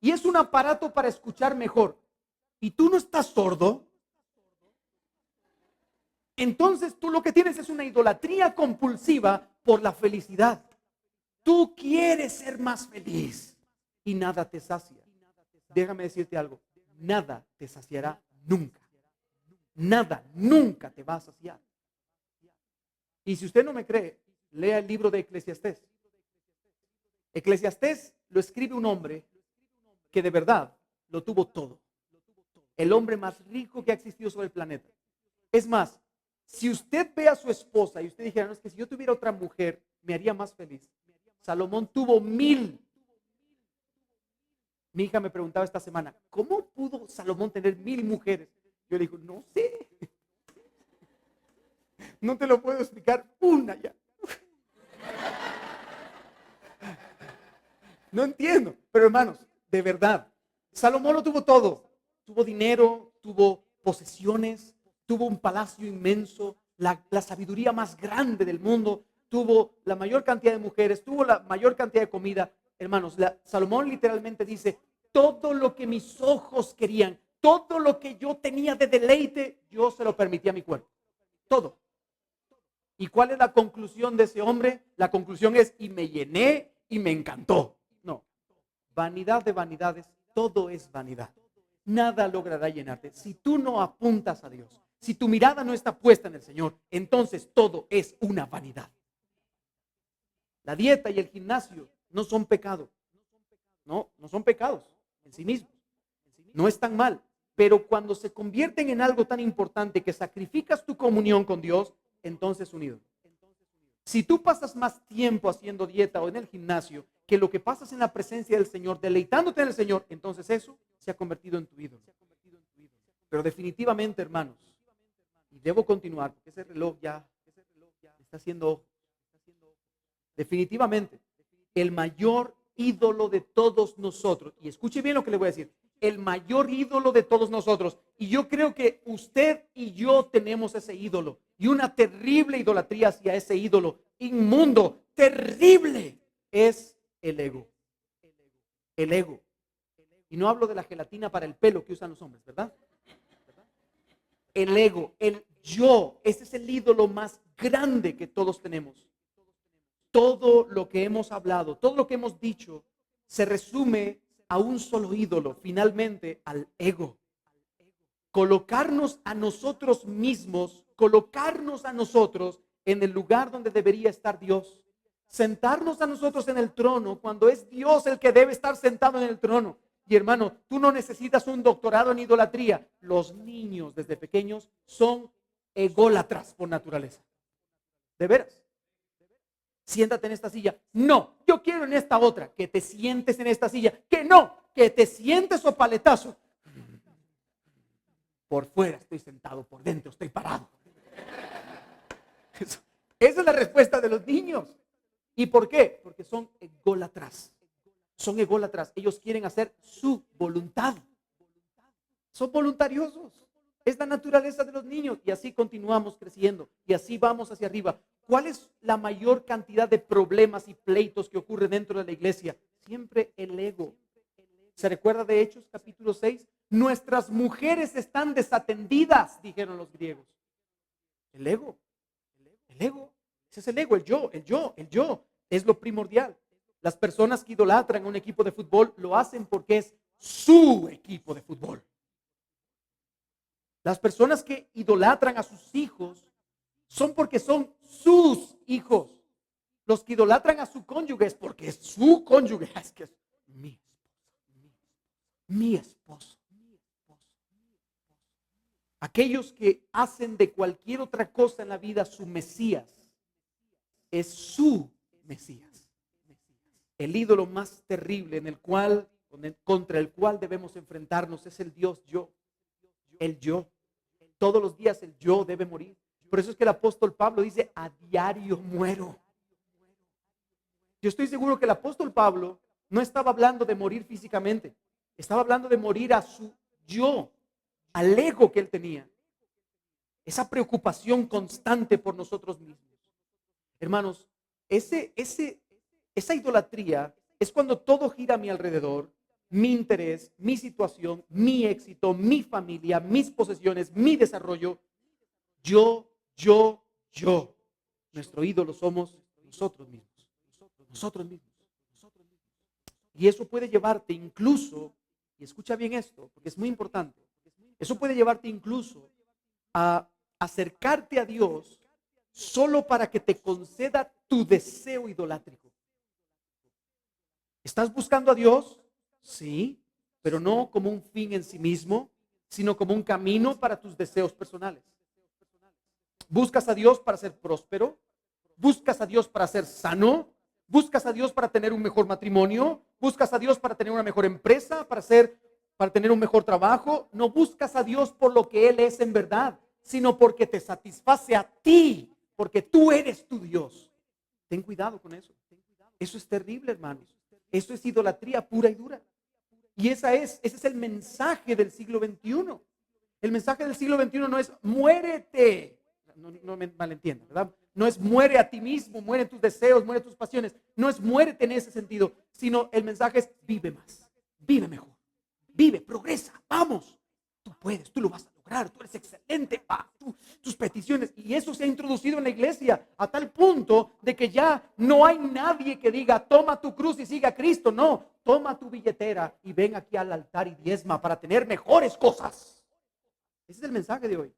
Speaker 1: y es un aparato para escuchar mejor y tú no estás sordo. Entonces tú lo que tienes es una idolatría compulsiva por la felicidad. Tú quieres ser más feliz y nada te sacia. Déjame decirte algo, nada te saciará nunca. Nada, nunca te va a saciar. Y si usted no me cree, lea el libro de Eclesiastés. Eclesiastés lo escribe un hombre que de verdad lo tuvo todo. El hombre más rico que ha existido sobre el planeta. Es más, si usted ve a su esposa y usted dijera, no, es que si yo tuviera otra mujer, me haría más feliz. Salomón tuvo 1000. Mi hija me preguntaba esta semana, ¿cómo pudo Salomón tener 1000 mujeres? Yo le digo, no sé. No te lo puedo explicar, una ya. No entiendo. Pero hermanos, de verdad, Salomón lo tuvo todo. Tuvo dinero, tuvo posesiones, tuvo un palacio inmenso, la sabiduría más grande del mundo, tuvo la mayor cantidad de mujeres, tuvo la mayor cantidad de comida. Hermanos, Salomón literalmente dice, todo lo que mis ojos querían, todo lo que yo tenía de deleite, yo se lo permití a mi cuerpo. Todo. ¿Y cuál es la conclusión de ese hombre? La conclusión es, y me llené y me encantó. No, vanidad de vanidades, todo es vanidad. Nada logrará llenarte. Si tú no apuntas a Dios, si tu mirada no está puesta en el Señor, entonces todo es una vanidad. La dieta y el gimnasio no son pecados. No son pecados en sí mismos. No están mal. Pero cuando se convierten en algo tan importante que sacrificas tu comunión con Dios, entonces un ídolo. Si tú pasas más tiempo haciendo dieta o en el gimnasio que lo que pasas en la presencia del Señor, deleitándote en el Señor, entonces eso se ha convertido en tu ídolo. Pero definitivamente, hermanos, y debo continuar porque ese reloj ya está haciendo ojo. Definitivamente, el mayor ídolo de todos nosotros, y escuche bien lo que le voy a decir, el mayor ídolo de todos nosotros, y yo creo que usted y yo tenemos ese ídolo, y una terrible idolatría hacia ese ídolo, inmundo, terrible, es el ego. El ego. Y no hablo de la gelatina para el pelo que usan los hombres, ¿verdad? El ego, el yo, ese es el ídolo más grande que todos tenemos. Todo lo que hemos hablado, todo lo que hemos dicho, se resume a un solo ídolo, finalmente al ego. Colocarnos a nosotros mismos, colocarnos a nosotros en el lugar donde debería estar Dios. Sentarnos a nosotros en el trono cuando es Dios el que debe estar sentado en el trono. Y hermano, tú no necesitas un doctorado en idolatría. Los niños desde pequeños son ególatras por naturaleza. ¿De veras? Siéntate en esta silla. No, yo quiero en esta otra. Que te sientes en esta silla. Que no, que te sientes o paletazo. Por fuera estoy sentado, por dentro estoy parado. Esa es la respuesta de los niños. ¿Y por qué? Porque son ególatras. Son ególatras. Ellos quieren hacer su voluntad. Son voluntariosos. Es la naturaleza de los niños. Y así continuamos creciendo. Y así vamos hacia arriba. ¿Cuál es la mayor cantidad de problemas y pleitos que ocurre dentro de la iglesia? Siempre el ego. ¿Se recuerda de Hechos capítulo 6? Nuestras mujeres están desatendidas, dijeron los griegos. El ego. El ego. Ese es el ego, el yo. Es lo primordial. Las personas que idolatran a un equipo de fútbol lo hacen porque es su equipo de fútbol. Las personas que idolatran a sus hijos son porque son sus hijos. Los que idolatran a su cónyuge es porque es su cónyuge. Es que es mi esposo. Aquellos que hacen de cualquier otra cosa en la vida su Mesías, es su Mesías. El ídolo más terrible contra el cual debemos enfrentarnos es el Dios yo. El yo. Todos los días el yo debe morir. Por eso es que el apóstol Pablo dice, a diario muero. Yo estoy seguro que el apóstol Pablo no estaba hablando de morir físicamente. Estaba hablando de morir a su yo, al ego que él tenía. Esa preocupación constante por nosotros mismos. Hermanos, esa idolatría es cuando todo gira a mi alrededor, mi interés, mi situación, mi éxito, mi familia, mis posesiones, mi desarrollo. Yo. Nuestro ídolo somos nosotros mismos. Nosotros mismos. Y eso puede llevarte incluso, y escucha bien esto, porque es muy importante, eso puede llevarte incluso a acercarte a Dios solo para que te conceda tu deseo idolátrico. ¿Estás buscando a Dios? Sí, pero no como un fin en sí mismo, sino como un camino para tus deseos personales. ¿Buscas a Dios para ser próspero? ¿Buscas a Dios para ser sano? ¿Buscas a Dios para tener un mejor matrimonio? ¿Buscas a Dios para tener una mejor empresa? ¿Para tener un mejor trabajo? No buscas a Dios por lo que Él es en verdad, sino porque te satisface a ti, porque tú eres tu Dios. Ten cuidado con eso. Eso es terrible, hermanos. Eso es idolatría pura y dura. Y ese es el mensaje del siglo XXI. El mensaje del siglo XXI no es muérete. No me malentiendan, ¿verdad? No es muere a ti mismo, muere tus deseos, muere tus pasiones. No es muérete en ese sentido, sino el mensaje es vive más, vive mejor. vive, progresa, vamos. Tú puedes, tú lo vas a lograr, tú eres excelente, tus peticiones. Y eso se ha introducido en la iglesia a tal punto de que ya no hay nadie que diga, toma tu cruz y siga a Cristo. No, toma tu billetera y ven aquí al altar y diezma para tener mejores cosas. Ese es el mensaje de hoy.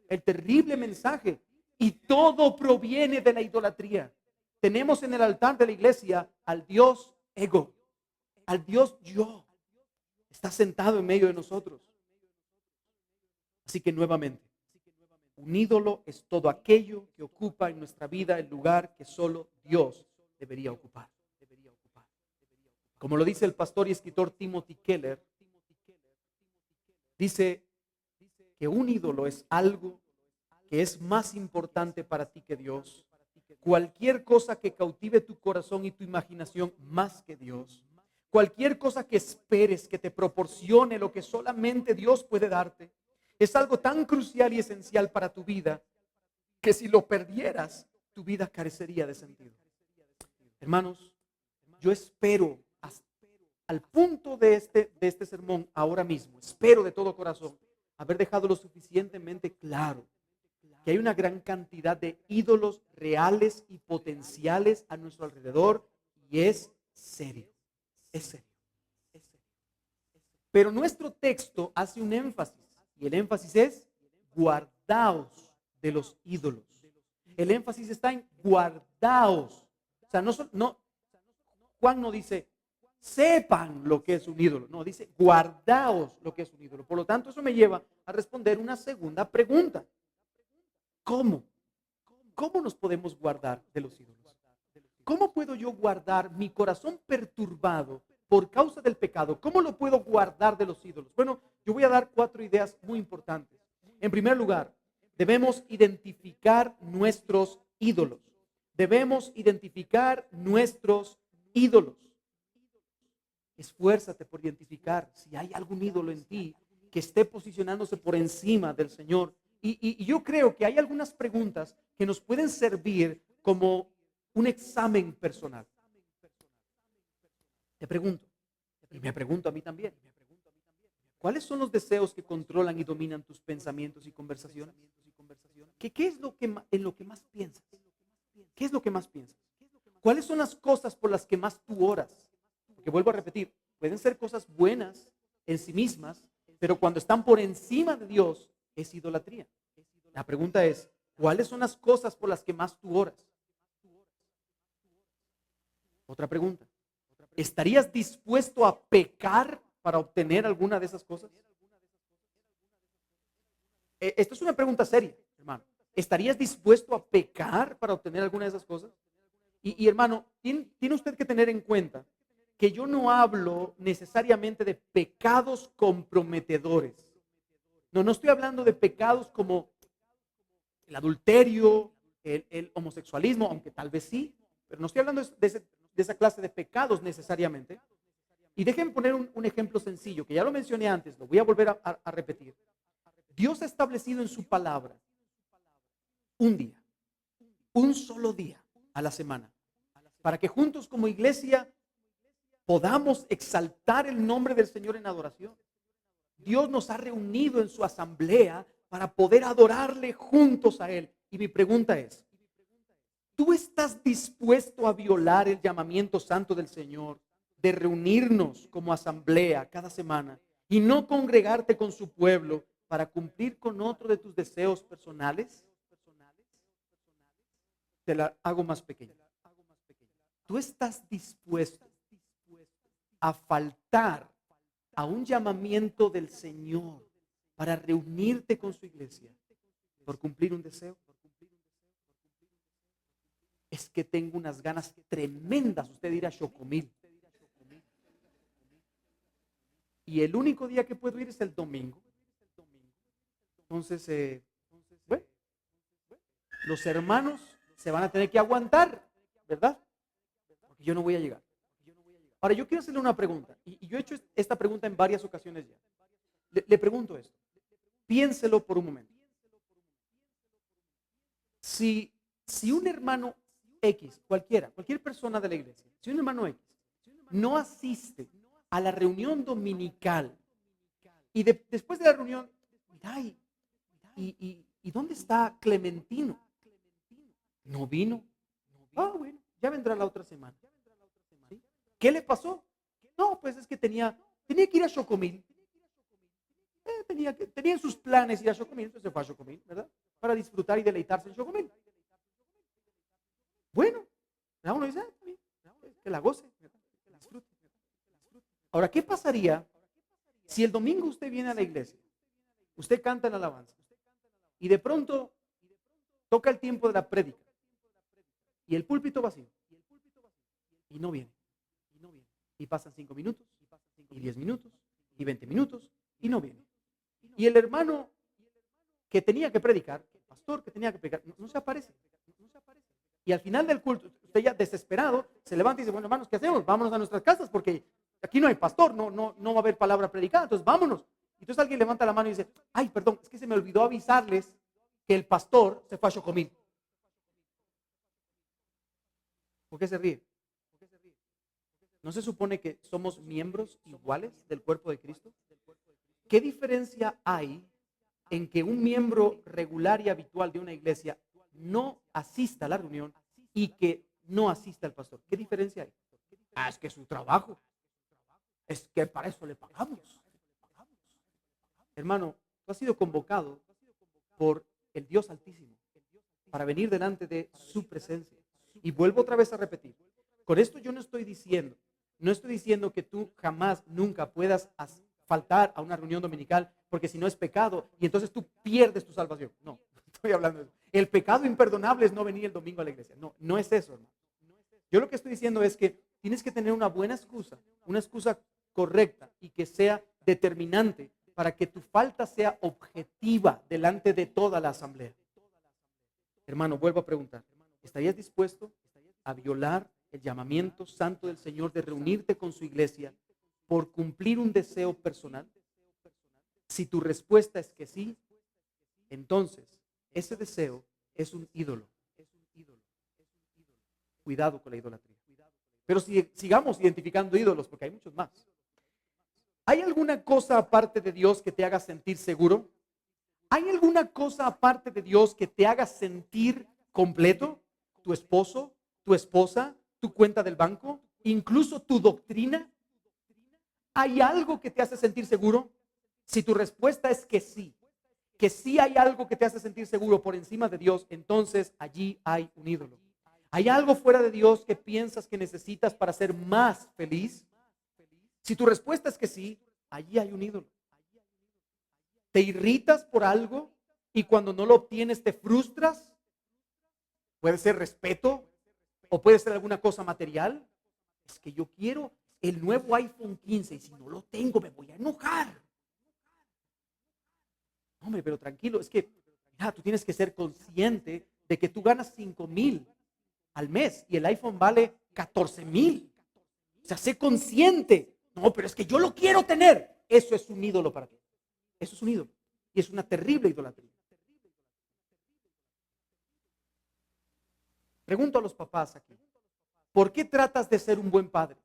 Speaker 1: El terrible mensaje. Y todo proviene de la idolatría. Tenemos en el altar de la iglesia al Dios ego, al Dios yo. Está sentado en medio de nosotros. Así que nuevamente, un ídolo es todo aquello que ocupa en nuestra vida el lugar que solo Dios debería ocupar. Como lo dice el pastor y escritor Timothy Keller, dice que un ídolo es algo que es más importante para ti que Dios. Cualquier cosa que cautive tu corazón y tu imaginación más que Dios. Cualquier cosa que esperes que te proporcione lo que solamente Dios puede darte. Es algo tan crucial y esencial para tu vida que si lo perdieras, tu vida carecería de sentido. Hermanos, yo espero al punto de este sermón ahora mismo, espero de todo corazón haber dejado lo suficientemente claro que hay una gran cantidad de ídolos reales y potenciales a nuestro alrededor y es serio, es serio. Pero nuestro texto hace un énfasis y el énfasis es guardaos de los ídolos. El énfasis está en guardaos. O sea, Juan no dice sepan lo que es un ídolo, no, dice guardaos lo que es un ídolo. Por lo tanto, eso me lleva a responder una segunda pregunta. ¿Cómo? ¿Cómo nos podemos guardar de los ídolos? ¿Cómo puedo yo guardar mi corazón perturbado por causa del pecado? ¿Cómo lo puedo guardar de los ídolos? Bueno, yo voy a dar 4 ideas muy importantes. En primer lugar, debemos identificar nuestros ídolos. Debemos identificar nuestros ídolos. Esfuérzate por identificar si hay algún ídolo en ti que esté posicionándose por encima del Señor. Y yo creo que hay algunas preguntas que nos pueden servir como un examen personal. Te pregunto, y me pregunto a mí también, ¿cuáles son los deseos que controlan y dominan tus pensamientos y conversaciones? ¿Qué es en lo que más piensas? ¿Qué es lo que más piensas? ¿Cuáles son las cosas por las que más tú oras? Porque vuelvo a repetir, pueden ser cosas buenas en sí mismas, pero cuando están por encima de Dios, es idolatría. La pregunta es, ¿cuáles son las cosas por las que más tú oras? Otra pregunta, ¿estarías dispuesto a pecar para obtener alguna de esas cosas? Esto es una pregunta seria, hermano. ¿Estarías dispuesto a pecar para obtener alguna de esas cosas? Y hermano, tiene usted que tener en cuenta que yo no hablo necesariamente de pecados comprometedores. No estoy hablando de pecados como el adulterio, el homosexualismo, aunque tal vez sí, pero no estoy hablando de esa clase de pecados necesariamente. Y déjenme poner un ejemplo sencillo, que ya lo mencioné antes, lo voy a volver a repetir. Dios ha establecido en su palabra un día, un solo día a la semana, para que juntos como iglesia podamos exaltar el nombre del Señor en adoración. Dios nos ha reunido en su asamblea para poder adorarle juntos a Él. Y mi pregunta es, ¿tú estás dispuesto a violar el llamamiento santo del Señor de reunirnos como asamblea cada semana y no congregarte con su pueblo para cumplir con otro de tus deseos personales? Te la hago más pequeña. ¿Tú estás dispuesto a faltar a un llamamiento del Señor para reunirte con su iglesia por cumplir un deseo? Es que tengo unas ganas tremendas, usted dirá chocomil. Y el único día que puedo ir es el domingo. Entonces, bueno, los hermanos se van a tener que aguantar, ¿verdad? Porque yo no voy a llegar. Ahora, yo quiero hacerle una pregunta, y yo he hecho esta pregunta en varias ocasiones ya. Le pregunto esto, piénselo por un momento. Si un hermano X, cualquier persona de la iglesia, si un hermano X no asiste a la reunión dominical Y después de la reunión, mira, ¿y dónde está Clementino? No vino. Ah, bueno, ya vendrá la otra semana. ¿Sí? ¿Qué le pasó? No, pues es que tenía que ir a Chocomil. Tenía en sus planes ir a Chocomil, entonces se fue a Chocomil, ¿verdad? Para disfrutar y deleitarse en Chocomil. Bueno, uno dice, que la goce, que la disfrute. Ahora, ¿qué pasaría si el domingo usted viene a la iglesia, usted canta en alabanza y de pronto toca el tiempo de la prédica y el púlpito vacío y no viene? Y pasan 5 minutos, y 10 minutos, y 20 minutos, y no viene. Y el hermano que tenía que predicar, el pastor que tenía que predicar, no se aparece. Y al final del culto, usted ya desesperado, se levanta y dice, bueno, hermanos, ¿qué hacemos? Vámonos a nuestras casas porque aquí no hay pastor, no va a haber palabra predicada, entonces vámonos. Entonces alguien levanta la mano y dice, ay, perdón, es que se me olvidó avisarles que el pastor se fue a Chocomil. ¿Por qué se ríe? ¿No se supone que somos miembros iguales del cuerpo de Cristo? ¿Qué diferencia hay en que un miembro regular y habitual de una iglesia no asista a la reunión y que no asista al pastor? ¿Qué diferencia hay? Es que es su trabajo. Es que para eso le pagamos. Hermano, tú has sido convocado por el Dios Altísimo para venir delante de su presencia. Y vuelvo otra vez a repetir. Con esto yo no estoy diciendo que tú jamás, nunca puedas faltar a una reunión dominical, porque si no es pecado y entonces tú pierdes tu salvación. No, estoy hablando de eso. El pecado imperdonable es no venir el domingo a la iglesia. No, no es eso, hermano. Yo lo que estoy diciendo es que tienes que tener una buena excusa, una excusa correcta y que sea determinante para que tu falta sea objetiva delante de toda la asamblea. Hermano, vuelvo a preguntar, ¿estarías dispuesto a violar el llamamiento santo del Señor de reunirte con su iglesia por cumplir un deseo personal? Si tu respuesta es que sí, entonces ese deseo es un ídolo. Cuidado con la idolatría. Pero sigamos identificando ídolos porque hay muchos más. ¿Hay alguna cosa aparte de Dios que te haga sentir seguro? ¿Hay alguna cosa aparte de Dios que te haga sentir completo? ¿Tu esposo, tu esposa, tu cuenta del banco, incluso tu doctrina? ¿Hay algo que te hace sentir seguro? Si tu respuesta es que sí hay algo que te hace sentir seguro por encima de Dios, entonces allí hay un ídolo. ¿Hay algo fuera de Dios que piensas que necesitas para ser más feliz? Si tu respuesta es que sí, allí hay un ídolo. ¿Te irritas por algo y cuando no lo obtienes te frustras? Puede ser respeto o puede ser alguna cosa material. Es que yo quiero el nuevo iPhone 15 y si no lo tengo me voy a enojar. Hombre, pero tranquilo, es que mira, tú tienes que ser consciente de que tú ganas 5,000 al mes y el iPhone vale 14,000. O sea, sé consciente. No, pero es que yo lo quiero tener. Eso es un ídolo para ti. Eso es un ídolo. Y es una terrible idolatría. Pregunto a los papás aquí. ¿Por qué tratas de ser un buen padre?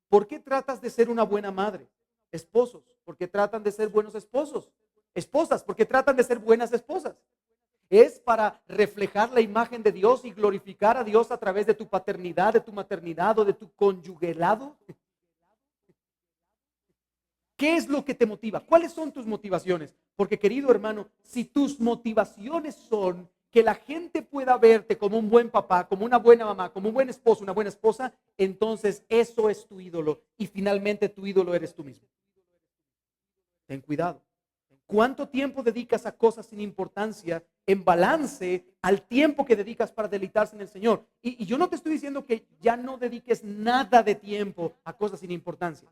Speaker 1: ¿Por qué tratas de ser una buena madre? Esposos, ¿por qué tratan de ser buenos esposos? Esposas, ¿por qué tratan de ser buenas esposas? Es para reflejar la imagen de Dios y glorificar a Dios a través de tu paternidad, de tu maternidad o de tu conyugelado. ¿Qué es lo que te motiva? ¿Cuáles son tus motivaciones? Porque, querido hermano, si tus motivaciones son que la gente pueda verte como un buen papá, como una buena mamá, como un buen esposo, una buena esposa, entonces eso es tu ídolo y finalmente tu ídolo eres tú mismo. Ten cuidado. ¿Cuánto tiempo dedicas a cosas sin importancia en balance al tiempo que dedicas para deleitarse en el Señor? Y yo no te estoy diciendo que ya no dediques nada de tiempo a cosas sin importancia.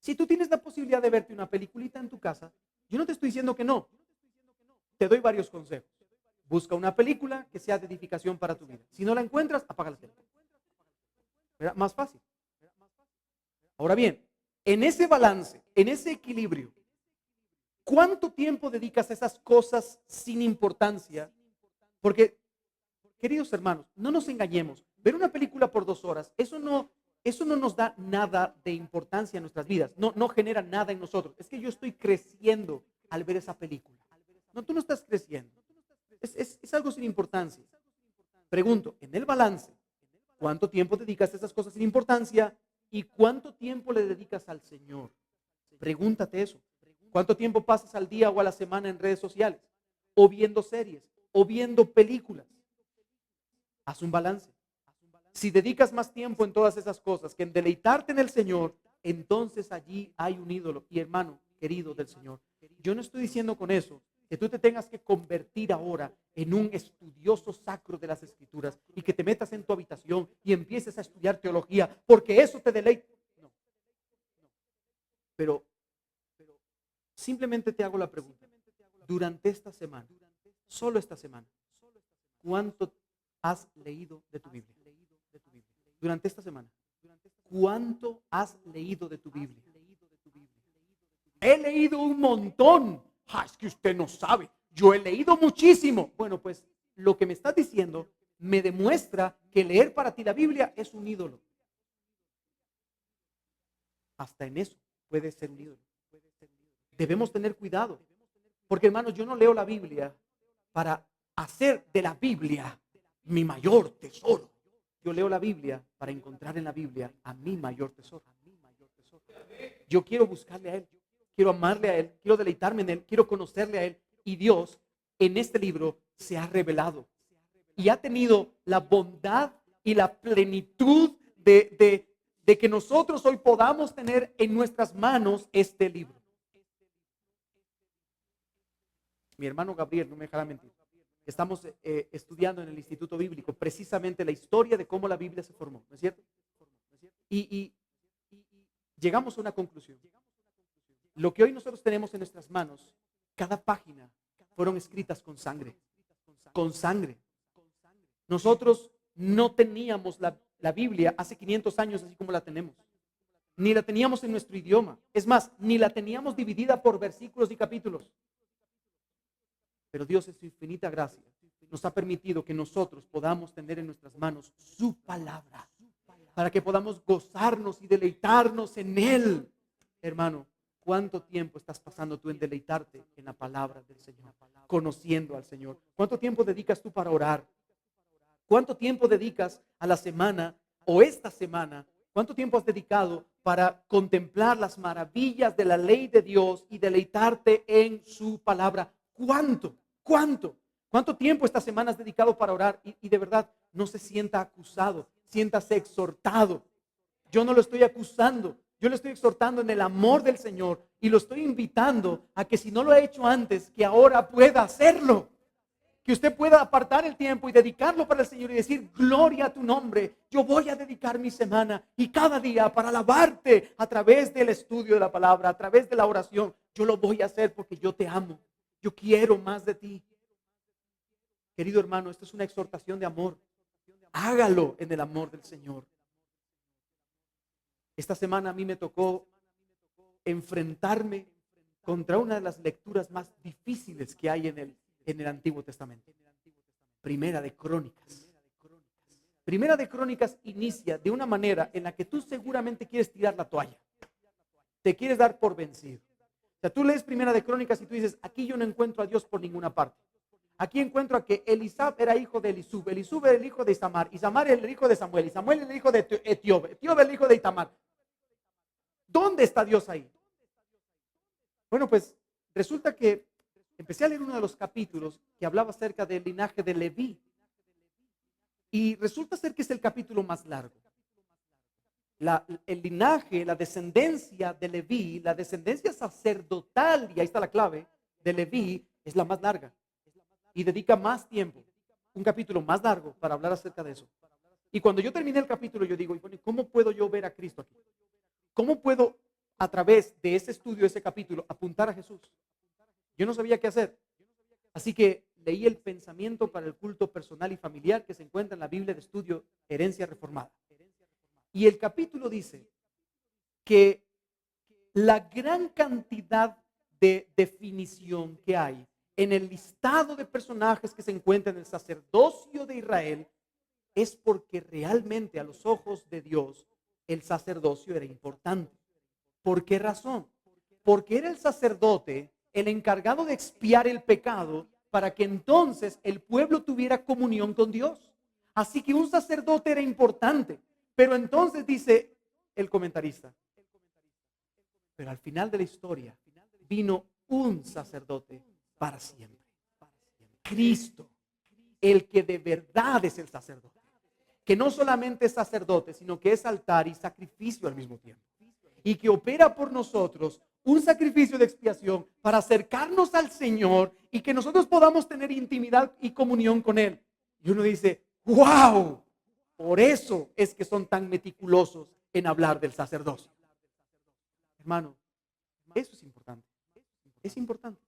Speaker 1: Si tú tienes la posibilidad de verte una peliculita en tu casa, yo no te estoy diciendo que no. Te doy varios consejos. Busca una película que sea de edificación para tu vida. Si no la encuentras, apaga la tele. ¿Verdad? Más fácil. Ahora bien, en ese balance, en ese equilibrio, ¿cuánto tiempo dedicas a esas cosas sin importancia? Porque, queridos hermanos, no nos engañemos. Ver una película por 2 horas, eso no eso no nos da nada de importancia en nuestras vidas, no genera nada en nosotros. Es que yo estoy creciendo al ver esa película. No, tú no estás creciendo. Es algo sin importancia. Pregunto, en el balance, ¿cuánto tiempo dedicas a esas cosas sin importancia y cuánto tiempo le dedicas al Señor? Pregúntate eso. ¿Cuánto tiempo pasas al día o a la semana en redes sociales? O viendo series, o viendo películas. Haz un balance. Si dedicas más tiempo en todas esas cosas que en deleitarte en el Señor, entonces allí hay un ídolo. Y hermano querido del Señor, yo no estoy diciendo con eso que tú te tengas que convertir ahora en un estudioso sacro de las Escrituras y que te metas en tu habitación y empieces a estudiar teología, porque eso te deleita. No. Pero simplemente te hago la pregunta. Durante esta semana, solo esta semana, ¿cuánto has leído de tu Biblia? Durante esta semana, ¿cuánto has leído de tu Biblia? He leído un montón. Es que usted no sabe. Yo he leído muchísimo. Bueno, pues lo que me estás diciendo me demuestra que leer para ti la Biblia es un ídolo. Hasta en eso puede ser un ídolo. Debemos tener cuidado. Porque hermanos, yo no leo la Biblia para hacer de la Biblia mi mayor tesoro. Yo leo la Biblia para encontrar en la Biblia a mi mayor tesoro. Yo quiero buscarle a Él, quiero amarle a Él, quiero deleitarme en Él, quiero conocerle a Él. Y Dios en este libro se ha revelado y ha tenido la bondad y la plenitud de que nosotros hoy podamos tener en nuestras manos este libro. Mi hermano Gabriel no me dejará mentir. Estamos estudiando en el Instituto Bíblico precisamente la historia de cómo la Biblia se formó, ¿no es cierto? Y llegamos a una conclusión. Lo que hoy nosotros tenemos en nuestras manos, cada página fueron escritas con sangre. Con sangre. Nosotros no teníamos la Biblia hace 500 años así como la tenemos. Ni la teníamos en nuestro idioma. Es más, ni la teníamos dividida por versículos y capítulos. Pero Dios en su infinita gracia nos ha permitido que nosotros podamos tener en nuestras manos su palabra, para que podamos gozarnos y deleitarnos en Él. Hermano, ¿cuánto tiempo estás pasando tú en deleitarte en la palabra del Señor, conociendo al Señor? ¿Cuánto tiempo dedicas tú para orar? ¿Cuánto tiempo dedicas a la semana o esta semana? ¿Cuánto tiempo has dedicado para contemplar las maravillas de la ley de Dios y deleitarte en su palabra? ¿Cuánto? ¿Cuánto tiempo esta semana has dedicado para orar? Y de verdad, no se sienta acusado, siéntase exhortado. Yo no lo estoy acusando, yo lo estoy exhortando en el amor del Señor y lo estoy invitando a que si no lo ha hecho antes, que ahora pueda hacerlo. Que usted pueda apartar el tiempo y dedicarlo para el Señor y decir, gloria a tu nombre. Yo voy a dedicar mi semana y cada día para alabarte a través del estudio de la palabra, a través de la oración. Yo lo voy a hacer porque yo te amo. Yo quiero más de ti. Querido hermano, esto es una exhortación de amor. Hágalo en el amor del Señor. Esta semana a mí me tocó enfrentarme contra una de las lecturas más difíciles que hay en el Antiguo Testamento. Primera de Crónicas. Primera de Crónicas inicia de una manera en la que tú seguramente quieres tirar la toalla. Te quieres dar por vencido. O sea, tú lees Primera de Crónicas y tú dices, aquí yo no encuentro a Dios por ninguna parte. Aquí encuentro a que Elisab era hijo de Elisub, Elisub era el hijo de Isamar, Isamar era el hijo de Samuel, y Samuel era el hijo de Etiob, Etiob era el hijo de Itamar. ¿Dónde está Dios ahí? Bueno, pues resulta que empecé a leer uno de los capítulos que hablaba acerca del linaje de Leví. Y resulta ser que es el capítulo más largo. El linaje, la descendencia de Leví, la descendencia sacerdotal, y ahí está la clave, de Leví, es la más larga. Y dedica más tiempo, un capítulo más largo para hablar acerca de eso. Y cuando yo terminé el capítulo, yo digo, ¿cómo puedo yo ver a Cristo aquí? ¿Cómo puedo, a través de ese estudio, ese capítulo, apuntar a Jesús? Yo no sabía qué hacer. Así que leí el pensamiento para el culto personal y familiar que se encuentra en la Biblia de estudio Herencia Reformada. Y el capítulo dice que la gran cantidad de definición que hay en el listado de personajes que se encuentran en el sacerdocio de Israel es porque realmente a los ojos de Dios el sacerdocio era importante. ¿Por qué razón? Porque era el sacerdote el encargado de expiar el pecado para que entonces el pueblo tuviera comunión con Dios. Así que un sacerdote era importante. Pero entonces dice el comentarista, pero al final de la historia vino un sacerdote para siempre. Cristo, el que de verdad es el sacerdote. Que no solamente es sacerdote, sino que es altar y sacrificio al mismo tiempo. Y que opera por nosotros un sacrificio de expiación para acercarnos al Señor y que nosotros podamos tener intimidad y comunión con Él. Y uno dice, wow, por eso es que son tan meticulosos en hablar del sacerdocio. Hermano, eso es importante. Es importante.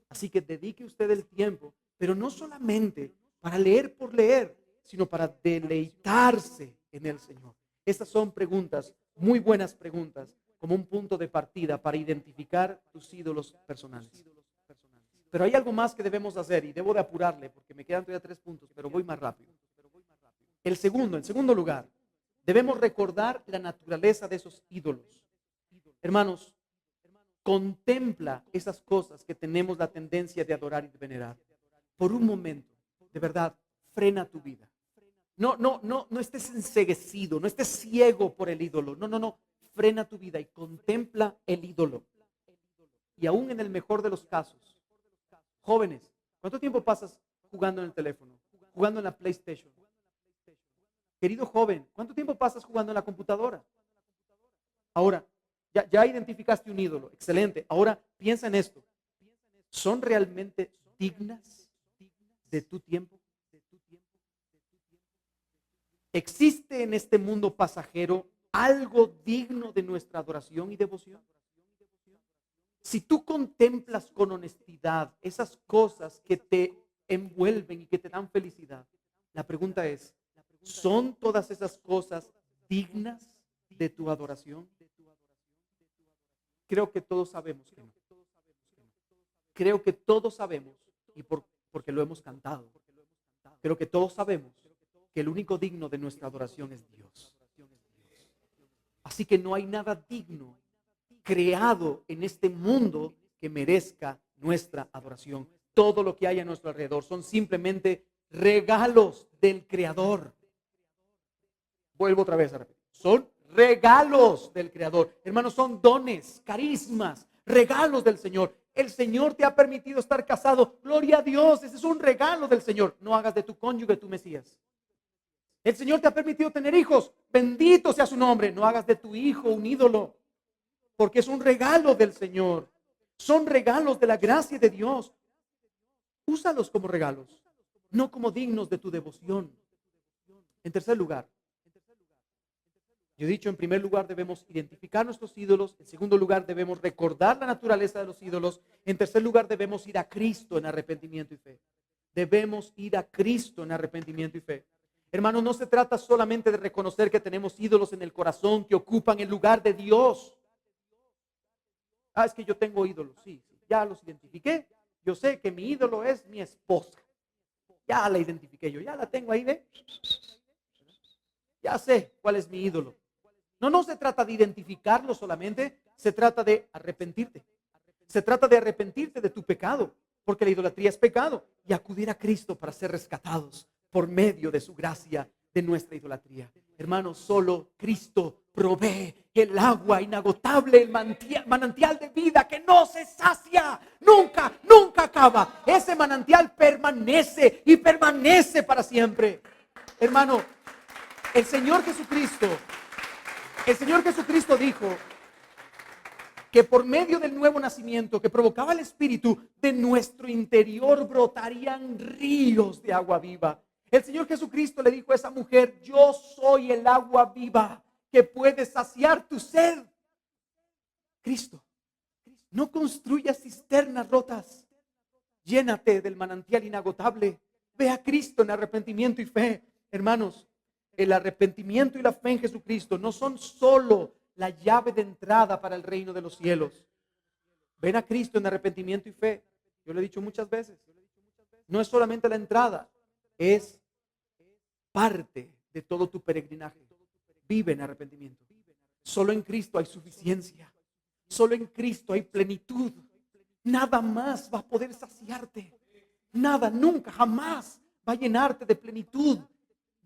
Speaker 1: Así que dedique usted el tiempo, pero no solamente para leer por leer, sino para deleitarse en el Señor. Estas son preguntas, muy buenas preguntas, como un punto de partida para identificar tus ídolos personales. Pero hay algo más que debemos hacer y debo de apurarle porque me quedan todavía 3 puntos, pero voy más rápido. En segundo lugar, debemos recordar la naturaleza de esos ídolos. Hermanos, contempla esas cosas que tenemos la tendencia de adorar y de venerar. Por un momento, de verdad, frena tu vida. No estés enceguecido, no estés ciego por el ídolo. No. Frena tu vida y contempla el ídolo. Y aún en el mejor de los casos, jóvenes, ¿cuánto tiempo pasas jugando en el teléfono? Jugando en la PlayStation. Querido joven, ¿cuánto tiempo pasas jugando en la computadora? Ahora, ya identificaste un ídolo, excelente. Ahora piensa en esto. ¿Son realmente dignas de tu tiempo? ¿Existe en este mundo pasajero algo digno de nuestra adoración y devoción? Si tú contemplas con honestidad esas cosas que te envuelven y que te dan felicidad, la pregunta es, ¿son todas esas cosas dignas de tu adoración? Creo que todos sabemos que no. Creo que todos sabemos, y porque lo hemos cantado, creo que todos sabemos que el único digno de nuestra adoración es Dios. Así que no hay nada digno creado en este mundo que merezca nuestra adoración. Todo lo que hay a nuestro alrededor son simplemente regalos del Creador. Vuelvo otra vez a repetir. Son regalos del Creador. Hermanos, son dones, carismas, regalos del Señor. El Señor te ha permitido estar casado. Gloria a Dios, ese es un regalo del Señor. No hagas de tu cónyuge tu Mesías. El Señor te ha permitido tener hijos. Bendito sea su nombre. No hagas de tu hijo un ídolo, porque es un regalo del Señor. Son regalos de la gracia de Dios. Úsalos como regalos, no como dignos de tu devoción. En tercer lugar, yo he dicho, en primer lugar debemos identificar nuestros ídolos. En segundo lugar debemos recordar la naturaleza de los ídolos. En tercer lugar debemos ir a Cristo en arrepentimiento y fe. Debemos ir a Cristo en arrepentimiento y fe. Hermanos, no se trata solamente de reconocer que tenemos ídolos en el corazón que ocupan el lugar de Dios. Es que yo tengo ídolos, sí, ya los identifiqué. Yo sé que mi ídolo es mi esposa. Ya la identifiqué yo, ya la tengo ahí, ¿ve? Ya sé cuál es mi ídolo. No se trata de identificarlo solamente, se trata de arrepentirte. Se trata de arrepentirte de tu pecado, porque la idolatría es pecado, y acudir a Cristo para ser rescatados por medio de su gracia de nuestra idolatría. Hermanos, solo Cristo provee el agua inagotable, el manantial de vida que no se sacia, nunca acaba. Ese manantial permanece y permanece para siempre. Hermano, el Señor Jesucristo dijo que por medio del nuevo nacimiento que provocaba el Espíritu, de nuestro interior brotarían ríos de agua viva. El Señor Jesucristo le dijo a esa mujer: yo soy el agua viva que puede saciar tu sed. Cristo, no construyas cisternas rotas. Llénate del manantial inagotable. Ve a Cristo en arrepentimiento y fe. Hermanos, el arrepentimiento y la fe en Jesucristo no son solo la llave de entrada para el reino de los cielos. Ven a Cristo en arrepentimiento y fe. Yo lo he dicho muchas veces. No es solamente la entrada, es parte de todo tu peregrinaje. Vive en arrepentimiento. Solo en Cristo hay suficiencia. Solo en Cristo hay plenitud. Nada más va a poder saciarte. Nada, nunca, jamás va a llenarte de plenitud.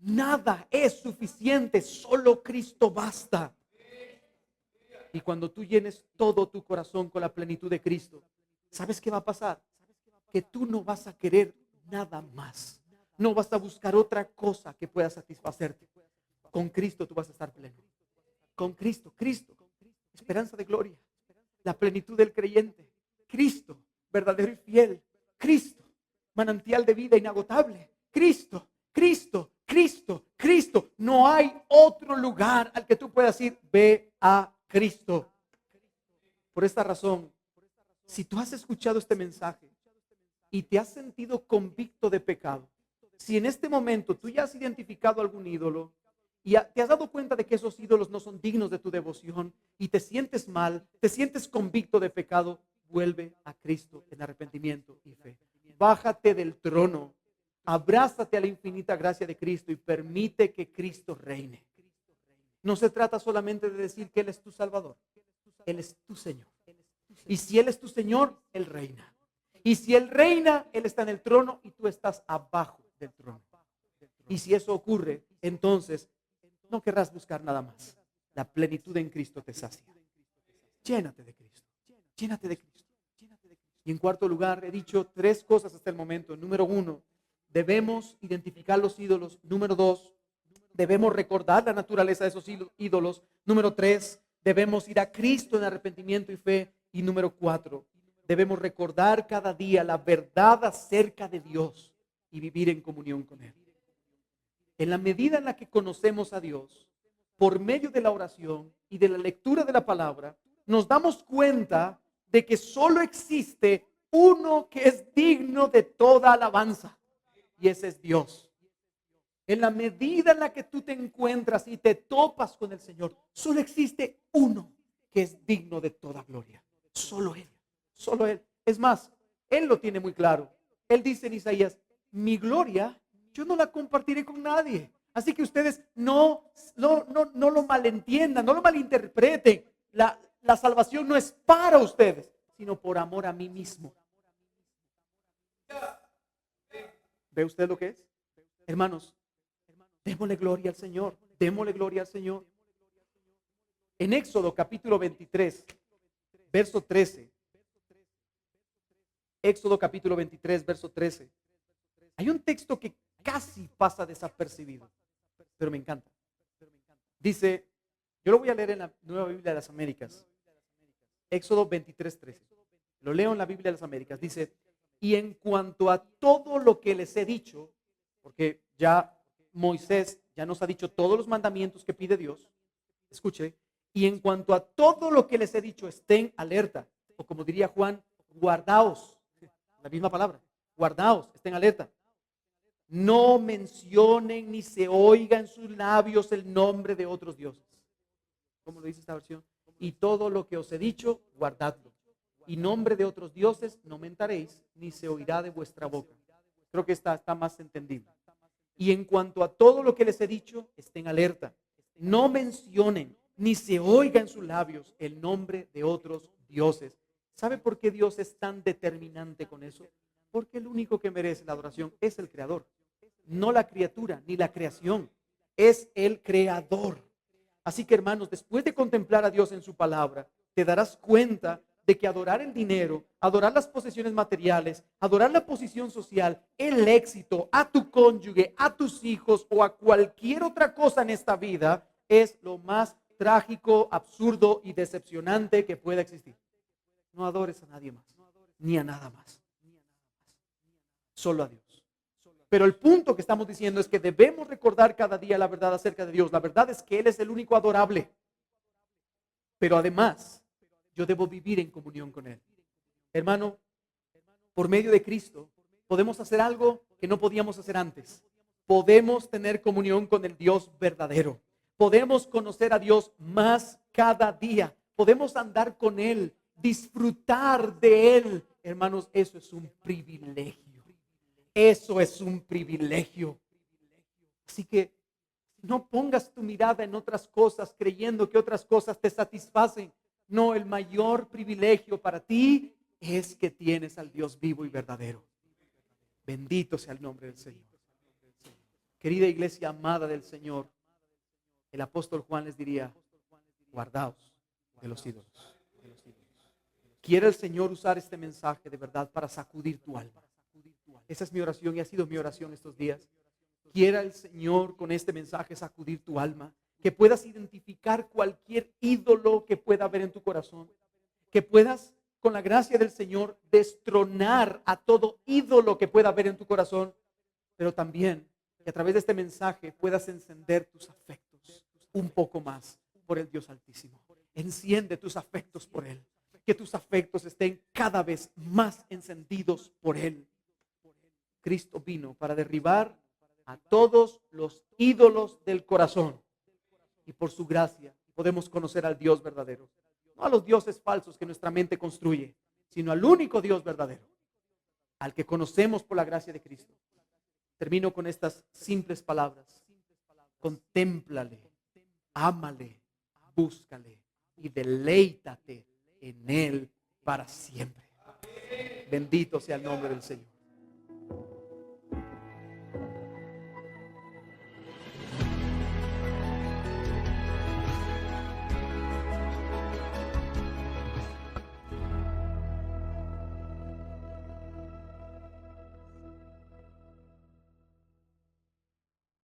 Speaker 1: Nada es suficiente. Solo Cristo basta. Y cuando tú llenes todo tu corazón con la plenitud de Cristo, ¿sabes qué va a pasar? Que tú no vas a querer nada más. No vas a buscar otra cosa que pueda satisfacerte. Con Cristo tú vas a estar pleno. Con Cristo, Cristo, esperanza de gloria, la plenitud del creyente. Cristo, verdadero y fiel. Cristo, manantial de vida inagotable. Cristo, Cristo, Cristo, Cristo. No hay otro lugar al que tú puedas ir. Ve a Cristo. Por esta razón, si tú has escuchado este mensaje y te has sentido convicto de pecado, si en este momento tú ya has identificado algún ídolo y te has dado cuenta de que esos ídolos no son dignos de tu devoción y te sientes mal, te sientes convicto de pecado, vuelve a Cristo en arrepentimiento y fe. Bájate del trono, abrázate a la infinita gracia de Cristo y permite que Cristo reine. No se trata solamente de decir que Él es tu Salvador, Él es tu Señor. Y si Él es tu Señor, Él reina. Y si Él reina, Él está en el trono y tú estás abajo del trono. Y si eso ocurre, entonces no querrás buscar nada más. La plenitud en Cristo te sacia. Llénate de Cristo. Llénate de Cristo. Y en cuarto lugar, he dicho 3 cosas hasta el momento. Número 1, debemos identificar los ídolos. Número 2, debemos recordar la naturaleza de esos ídolos. Número 3, debemos ir a Cristo en arrepentimiento y fe. Y número 4, debemos recordar cada día la verdad acerca de Dios y vivir en comunión con Él. En la medida en la que conocemos a Dios, por medio de la oración y de la lectura de la palabra, nos damos cuenta de que solo existe uno que es digno de toda alabanza, y ese es Dios. En la medida en la que tú te encuentras y te topas con el Señor, solo existe uno que es digno de toda gloria. Solo Él, solo Él. Es más, Él lo tiene muy claro. Él dice en Isaías, mi gloria yo no la compartiré con nadie. Así que ustedes no lo malentiendan, no lo malinterpreten. La salvación no es para ustedes, sino por amor a mí mismo. ¿Ve usted lo que es? Hermanos, démosle gloria al Señor. Démosle gloria al Señor. En Éxodo capítulo 23, verso 13. Éxodo capítulo 23, verso 13. Hay un texto que casi pasa desapercibido, pero me encanta. Dice, yo lo voy a leer en la Nueva Biblia de las Américas. Éxodo 23, 13. Lo leo en la Biblia de las Américas. Dice, y en cuanto a todo lo que les he dicho, porque ya Moisés ya nos ha dicho todos los mandamientos que pide Dios, escuche, y en cuanto a todo lo que les he dicho, estén alerta, o como diría Juan, guardaos, la misma palabra, guardaos, estén alerta. No mencionen ni se oiga en sus labios el nombre de otros dioses. ¿Cómo lo dice esta versión? Y todo lo que os he dicho, guardadlo. Y nombre de otros dioses no mentaréis, ni se oirá de vuestra boca. Creo que está más entendible. Y en cuanto a todo lo que les he dicho, estén alerta. No mencionen ni se oiga en sus labios el nombre de otros dioses. ¿Sabe por qué Dios es tan determinante con eso? Porque el único que merece la adoración es el Creador. No la criatura, ni la creación. Es el Creador. Así que, hermanos, después de contemplar a Dios en su palabra, te darás cuenta de que adorar el dinero, adorar las posesiones materiales, adorar la posición social, el éxito, a tu cónyuge, a tus hijos o a cualquier otra cosa en esta vida es lo más trágico, absurdo y decepcionante que pueda existir. No adores a nadie más, ni a nada más. Solo a Dios. Pero el punto que estamos diciendo es que debemos recordar cada día la verdad acerca de Dios. La verdad es que Él es el único adorable. Pero además, yo debo vivir en comunión con Él. Hermano, por medio de Cristo, podemos hacer algo que no podíamos hacer antes. Podemos tener comunión con el Dios verdadero. Podemos conocer a Dios más cada día. Podemos andar con Él, disfrutar de Él. Hermanos, eso es un privilegio. Eso es un privilegio. Así que No pongas tu mirada en otras cosas creyendo que otras cosas te satisfacen. No, el mayor privilegio para ti es que tienes al Dios vivo y verdadero. Bendito sea el nombre del Señor. Querida iglesia amada del Señor, el apóstol Juan les diría, guardaos de los ídolos. Quiere el Señor usar este mensaje de verdad para sacudir tu alma. Esa es mi oración y ha sido mi oración estos días. Quiera el Señor con este mensaje sacudir tu alma, que puedas identificar cualquier ídolo que pueda haber en tu corazón, que puedas con la gracia del Señor destronar a todo ídolo que pueda haber en tu corazón, pero también que a través de este mensaje puedas encender tus afectos un poco más por el Dios Altísimo. Enciende tus afectos por Él, que tus afectos estén cada vez más encendidos por Él. Cristo vino para derribar a todos los ídolos del corazón. Y por su gracia podemos conocer al Dios verdadero. No a los dioses falsos que nuestra mente construye, sino al único Dios verdadero, al que conocemos por la gracia de Cristo. Termino con estas simples palabras. Contémplale, ámale, búscale y deleítate en Él para siempre. Bendito sea el nombre del Señor.